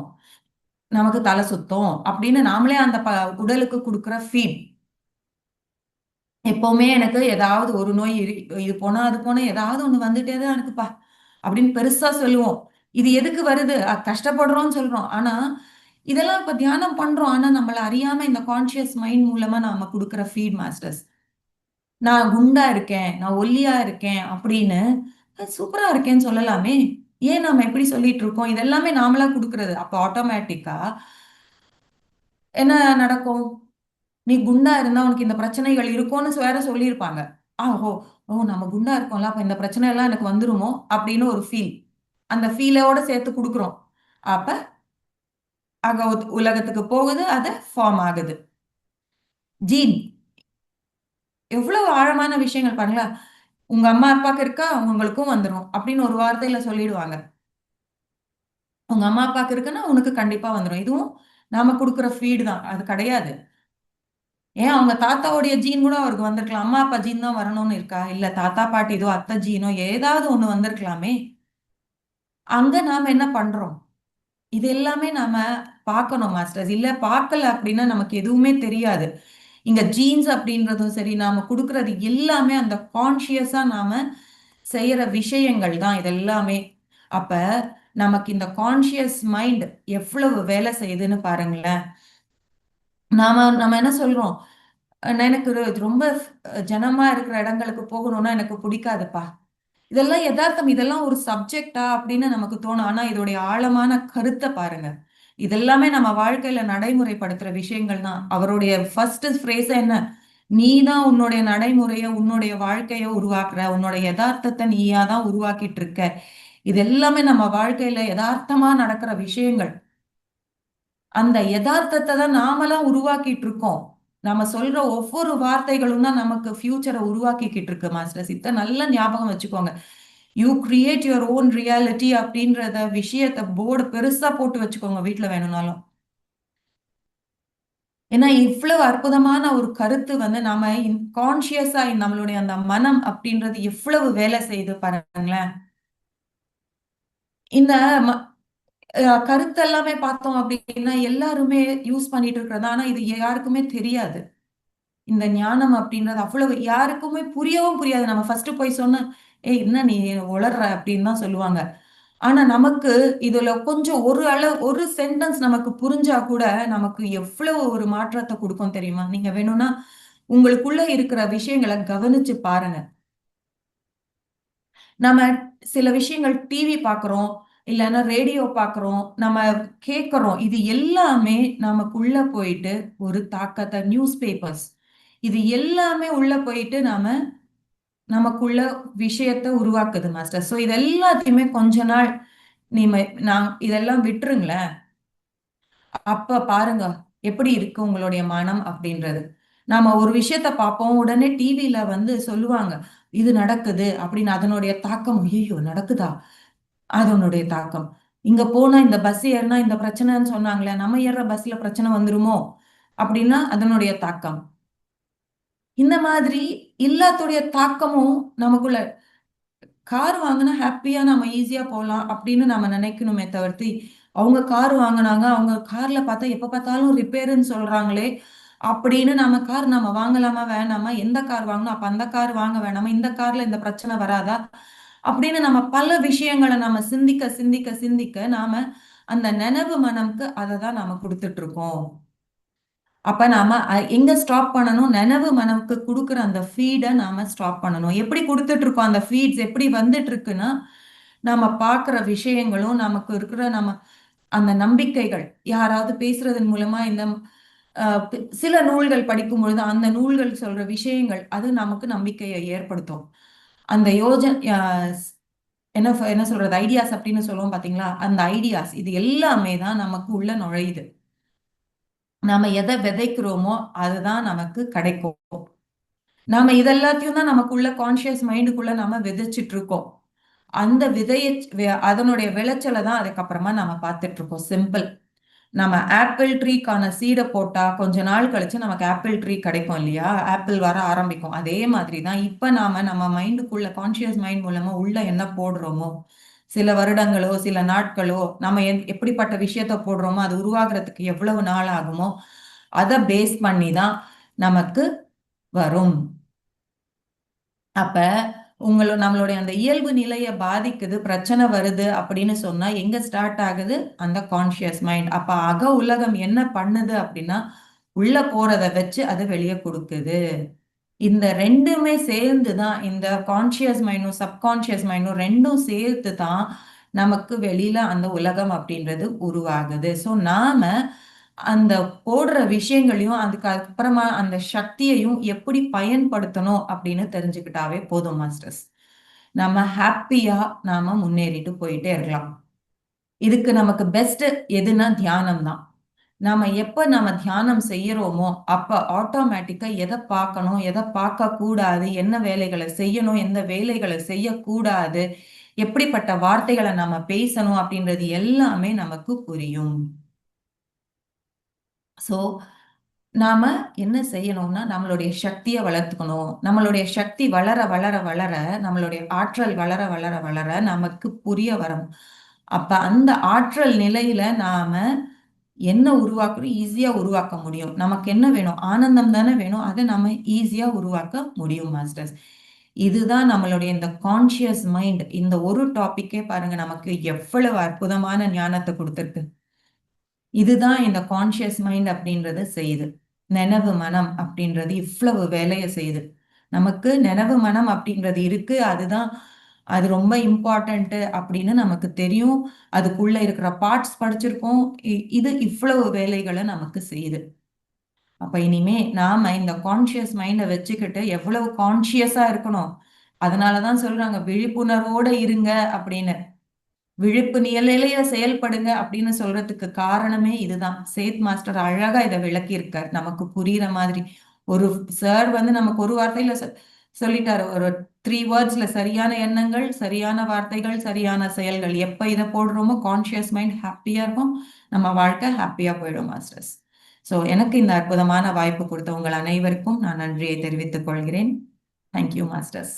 நமக்கு தலை சுத்தும். அப்படின்னு நாமளே அந்த உடலுக்கு குடுக்குற ஃபீட். எப்பவுமே எனக்கு ஏதாவது ஒரு நோய் இது போனா, அது போனா ஏதாவது ஒண்ணு வந்துட்டே தான் இருக்குப்பா. அப்படின்னு பெருசா சொல்லுவோம். இது எதுக்கு வருது? கஷ்டப்படுறோம்னு சொல்றோம். ஆனா, இதெல்லாம் இப்ப தியானம் பண்றோம். ஆனா, நம்மள அறியாம இந்த கான்ஷியஸ் மைண்ட் மூலமா நாம குடுக்குற ஃபீட் மாஸ்டர்ஸ். நான் குண்டா இருக்கேன், நான் ஒல்லியா இருக்கேன் அப்படின்னு, சூப்பரா இருக்கேன்னு சொல்லலாமே. ஏன் நாம இப்படி சொல்லிட்டு இருக்கோம்? இது எல்லாமே நாமளா குடுக்குறது. அப்ப ஆட்டோமேட்டிக்கா என்ன நடக்கும்? நீ குண்டா இருந்தா உனக்கு இந்த பிரச்சனைகள் இருக்கும்னு வேற சொல்லியிருப்பாங்க. ஓ! ஓ! நம்ம குண்டா இருக்கோம்ல. அப்ப இந்த பிரச்சனை எல்லாம் எனக்கு வந்துருமோ! அப்படின்னு ஒரு ஃபீல். அந்த ஃபீலோட சேர்த்து குடுக்குறோம். அப்ப உலகத்துக்கு போகுது. அது ஃபார்ம் ஆகுது. ஜீன் எவ்வளவு ஆழமான விஷயங்கள் பாருங்களேன். உங்க அம்மா, அப்பாக்கு இருக்கா? உங்களுக்கும் வந்துரும். அப்படின்னு ஒரு வார்த்தையில சொல்லிடுவாங்க. உங்க அம்மா, அப்பாக்கு இருக்குன்னா, உனக்கு கண்டிப்பா வந்துரும். இதுவும் நாம குடுக்குற ஃபீட் தான். அது கிடையாது. ஏன் அவங்க தாத்தாவுடைய ஜீன் கூட அவருக்கு வந்திருக்கலாம். அம்மா, அப்பா ஜீன் தான் வரணும்னு இருக்கா? இல்ல தாத்தா, பாட்டி ஏதோ அத்தை ஜீனோ ஏதாவது ஒண்ணு வந்திருக்கலாமே! அங்க நாம என்ன பண்றோம்? இது எல்லாமே நாம பார்க்கணும் மாஸ்டர்ஸ். இல்ல பார்க்கல அப்படின்னா நமக்கு எதுவுமே தெரியாது. இங்க ஜீன்ஸ் அப்படின்றதும் சரி, நாம கொடுக்கறது எல்லாமே அந்த கான்ஷியஸா நாம செய்யற விஷயங்கள் தான் இதெல்லாமே. அப்ப நமக்கு இந்த கான்ஷியஸ் மைண்ட் எவ்வளவு வேலை செய்யுதுன்னு பாருங்களேன். நாம நம்ம என்ன சொல்றோம்? எனக்கு ரொம்ப ஜனமா இருக்கிற இடங்களுக்கு போகணும்னா எனக்கு பிடிக்காதுப்பா. இதெல்லாம் யதார்த்தம். இதெல்லாம் ஒரு சப்ஜெக்டா அப்படின்னு நமக்கு தோணும். ஆனா இதோடைய ஆழமான கருத்தை பாருங்க. இதெல்லாமே நம்ம வாழ்க்கையில நடைமுறைப்படுத்துற விஷயங்கள் தான். அவருடைய ஃபர்ஸ்ட் ஃப்ரேஸ் என்ன? நீ தான் உன்னுடைய நடைமுறைய, உன்னுடைய வாழ்க்கைய உருவாக்குற. உன்னோட யதார்த்தத்தை நீயா தான் உருவாக்கிட்டு இருக்க. இது எல்லாமே நம்ம வாழ்க்கையில யதார்த்தமா நடக்கிற விஷயங்கள். அந்த யதார்த்தத்தை தான் நாமெல்லாம் உருவாக்கிட்டு இருக்கோம். நம்ம சொல்ற ஒவ்வொரு வார்த்தைகளும் தான் நமக்கு ஃபியூச்சரை உருவாக்கிக்கிட்டு இருக்கு மாஸ்டர்ஸ். இத நல்லா ஞாபகம் வச்சுக்கோங்க. You create your own reality அப்படின்றத விஷயத்த போர்டு பெருசா போட்டு வச்சுக்கோங்க வீட்ல வேணும்னாலும். ஏன்னா இவ்வளவு அற்புதமான ஒரு கருத்து வந்து நாம கான்சியஸா நம்மளுடைய அந்த மனம் அப்படின்றது எவ்வளவு வேலை செய்து பாருங்களேன். இந்த கருத்து எல்லாமே பார்த்தோம் அப்படின்னா எல்லாருமே யூஸ் பண்ணிட்டு இருக்கிறது. ஆனா இது யாருக்குமே தெரியாது. இந்த ஞானம் அப்படின்றது அவ்வளவு யாருக்குமே புரியவும் புரியாது. நம்ம ஃபர்ஸ்ட் போய் சொன்ன, ஏய் என்ன நீ உளர்ற அப்படின்னு தான் சொல்லுவாங்க. ஆனா நமக்கு இதுல கொஞ்சம் ஒரு அளவு ஒரு சென்டென்ஸ் நமக்கு புரிஞ்சா கூட நமக்கு எவ்வளவு ஒரு மாற்றத்தை கொடுக்கும் தெரியுமா? நீங்க வேணும்னா உங்களுக்குள்ள இருக்கிற விஷயங்களை கவனிச்சு பாருங்க. நம்ம சில விஷயங்கள் டிவி பார்க்குறோம், இல்லைன்னா ரேடியோ பார்க்குறோம், நம்ம கேட்குறோம். இது எல்லாமே நமக்குள்ள போயிட்டு ஒரு தாக்கத்தை நியூஸ் பேப்பர்ஸ் இது எல்லாமே உள்ள போயிட்டு நமக்குள்ள விஷயத்த உருவாக்குது மாஸ்டர். ஸோ இது எல்லாத்தையுமே கொஞ்ச நாள் நீங்க நான் இதெல்லாம் விட்டுருங்களேன். அப்ப பாருங்க எப்படி இருக்கு உங்களுடைய மனம் அப்படின்றது. நாம ஒரு விஷயத்த பார்ப்போம். உடனே டிவில வந்து சொல்லுவாங்க. இது நடக்குது அப்படின்னு அதனுடைய தாக்கம். ஐயோ நடக்குதா? அதனுடைய தாக்கம். இங்க போனா இந்த பஸ் ஏறுனா இந்த பிரச்சனைன்னு சொன்னாங்களே, நம்ம ஏறுற பஸ்ல பிரச்சனை வந்துருமோ? அப்படின்னா அதனுடைய தாக்கம். இந்த மாதிரி எல்லாத்துடைய தாக்கமும் நமக்குள்ள கார் வாங்கினா ஹாப்பியா நம்ம ஈஸியா போலாம் அப்படின்னு நம்ம நினைக்கணுமே தவிர்த்து, அவங்க கார் வாங்கினாங்க, அவங்க கார்ல பார்த்தா எப்ப பார்த்தாலும் ரிப்பேருன்னு சொல்றாங்களே, அப்படின்னு நம்ம வாங்கலாமா வேணாமா? எந்த கார் வாங்கணும்? அப்ப அந்த கார் வாங்க வேணாமா? இந்த கார்ல இந்த பிரச்சனை வராதா? அப்படின்னு நம்ம பல விஷயங்களை நம்ம சிந்திக்க சிந்திக்க சிந்திக்க நாம அந்த நினைவு மனம்க்கு அதை தான் நாம கொடுத்துட்டு இருக்கோம். அப்ப நாம எங்க ஸ்டாப் பண்ணணும்? நினைவு மனம்க்கு குடுக்குற அந்த ஃபீட நாம ஸ்டாப் பண்ணணும். எப்படி குடுத்துட்டு இருக்கோம்? அந்த ஃபீட்ஸ் எப்படி வந்துட்டு இருக்குன்னா, நாம பார்க்குற விஷயங்களும், நமக்கு இருக்கிற அந்த நம்பிக்கைகள், யாராவது பேசுறதன் மூலமா இந்த சில நூல்கள் படிக்கும் பொழுது, அந்த நூல்கள் சொல்ற விஷயங்கள், அது நமக்கு நம்பிக்கையை ஏற்படுத்தும். அந்த என்ன சொல்றது? ஐடியாஸ் அப்படின்னு சொல்லுவோம் பார்த்தீங்களா? அந்த ஐடியாஸ் இது எல்லாமே தான் நமக்கு உள்ள நுழையுது. நாம எதை விதைக்கிறோமோ, அதுதான் நமக்கு கிடைக்கும். நாம இதெல்லாத்தையும் தான் நமக்குள்ள கான்ஷியஸ் மைண்டுக்குள்ள நாம விதைச்சிட்டு இருக்கோம். அந்த விதைய அதனுடைய விளைச்சலை தான் அதுக்கப்புறமா நாம பார்த்துட்டு இருக்கோம். சிம்பிள். நம்ம ஆப்பிள் ட்ரீக்கான சீட போட்டா கொஞ்ச நாள் கழிச்சு நமக்கு ஆப்பிள் ட்ரீ கிடைக்கும் இல்லையா? ஆப்பிள் வர ஆரம்பிக்கும். அதே மாதிரி தான் இப்ப நாம நம்ம மைண்டுக்குள்ள கான்ஷியஸ் மைண்ட் மூலமா உள்ள என்ன போடுறோமோ, சில வருடங்களோ, சில நாட்களோ, நம்ம எப்படிப்பட்ட விஷயத்த போடுறோமோ, அது உருவாகுறதுக்கு எவ்வளவு நாள் ஆகுமோ, அத பேஸ் பண்ணி தான் நமக்கு வரும். அப்ப நம்மளுடைய அந்த இயல்பு நிலைய பாதிக்குது, பிரச்சனை வருது அப்படின்னு சொன்னா எங்க ஸ்டார்ட் ஆகுது? அந்த கான்ஷியஸ் மைண்ட். அப்ப உலகம் என்ன பண்ணுது அப்படின்னா, உள்ள போறத வச்சு அது வெளிய குடுக்குது. இந்த 2மே சேர்ந்து தான் இந்த கான்ஷியஸ் மைண்டும், சப்கான்ஷியஸ் மைண்டும் 2ம் சேர்த்து தான் நமக்கு வெளியில அந்த உலகம் அப்படின்றது உருவாகுது. ஸோ நாம அந்த போடுற விஷயங்களையும், அதுக்கப்புறமா அந்த சக்தியையும் எப்படி பயன்படுத்தணும் அப்படின்னு தெரிஞ்சுக்கிட்டாவே போதும் மாஸ்டர்ஸ். நம்ம ஹாப்பியா முன்னேறிட்டு போயிட்டே இருக்கலாம். இதுக்கு நமக்கு பெஸ்ட் எதுன்னா தியானம் தான். நாம எப்ப தியானம் செய்யறோமோ, அப்ப ஆட்டோமேட்டிக்கா எத பார்க்கணும், எத பார்க்கக்கூடாது, என்ன வேலைகள செய்யணும், எந்த வேலைகள செய்யக்கூடாது, எப்படிப்பட்ட வார்த்தைகள நாம பேசணும் அப்படின்றது எல்லாமே நமக்கு புரியும். ஸோ, நாம என்ன செய்யணும்னா, நம்மளுடைய சக்திய வளர்த்துக்கணும். நம்மளுடைய சக்தி வளர, வளர, வளர, நம்மளுடைய ஆற்றல் வளர, வளர, வளர நமக்கு புரிய வரும். அப்ப அந்த ஆற்றல் நிலையில நாம என்ன உருவாக்கணும், ஈஸியா உருவாக்க முடியும். நமக்கு என்ன வேணும், ஆனந்தம் தானே வேணும், அதை நம்ம ஈஸியா உருவாக்க முடியும் மாஸ்டர்ஸ். இதுதான் நம்மளுடைய இந்த கான்ஷியஸ் மைண்ட். இந்த ஒரு டாபிக்கே பாருங்க நமக்கு எவ்வளவு அற்புதமான ஞானத்தை கொடுத்திருக்கு. இதுதான் இந்த கான்ஷியஸ் மைண்ட் அப்படின்றது செய்யுது. நினைவு மனம் அப்படின்றது இவ்வளவு வேலையை செய்யுது. நமக்கு நினைவு மனம் அப்படின்றது இருக்கு, அதுதான் அது ரொம்ப இம்பார்ட்டன்ட் அப்படின்னு நமக்கு தெரியும். அதுக்குள்ள இருக்கிற பார்ட்ஸ் படிச்சிருக்கோம். இது இவ்வளவு வேலைகளை நமக்கு செய்யுது. அப்ப இனிமே நாம இந்த கான்ஷியஸ் மைண்டை வச்சுக்கிட்டு எவ்வளவு கான்ஷியஸா இருக்கணும். அதனாலதான் சொல்றாங்க விழிப்புணர்வோட இருங்க அப்படின்னு. விழிப்பு நிலையிலேயே செயல்படுங்க அப்படின்னு சொல்றதுக்கு காரணமே இதுதான். சேத் மாஸ்டர் அழகா இதை விளக்கியிருக்கார் நமக்கு புரியுற மாதிரி. ஒரு சார் வந்து நமக்கு ஒரு வார்த்தையில சொல்லிட்டாரு. ஒரு 3 வேர்ட்ஸ்ல சரியான எண்ணங்கள், சரியான வார்த்தைகள், சரியான செயல்கள். எப்ப இதை போடுறோமோ கான்ஷியஸ் மைண்ட் ஹாப்பியா இருக்கும், நம்ம வாழ்க்கை ஹாப்பியா போயிடும் மாஸ்டர்ஸ். ஸோ எனக்கு இந்த அற்புதமான வாய்ப்பு கொடுத்த உங்கள் அனைவருக்கும் நான் நன்றியை தெரிவித்துக் கொள்கிறேன். Thank you masters.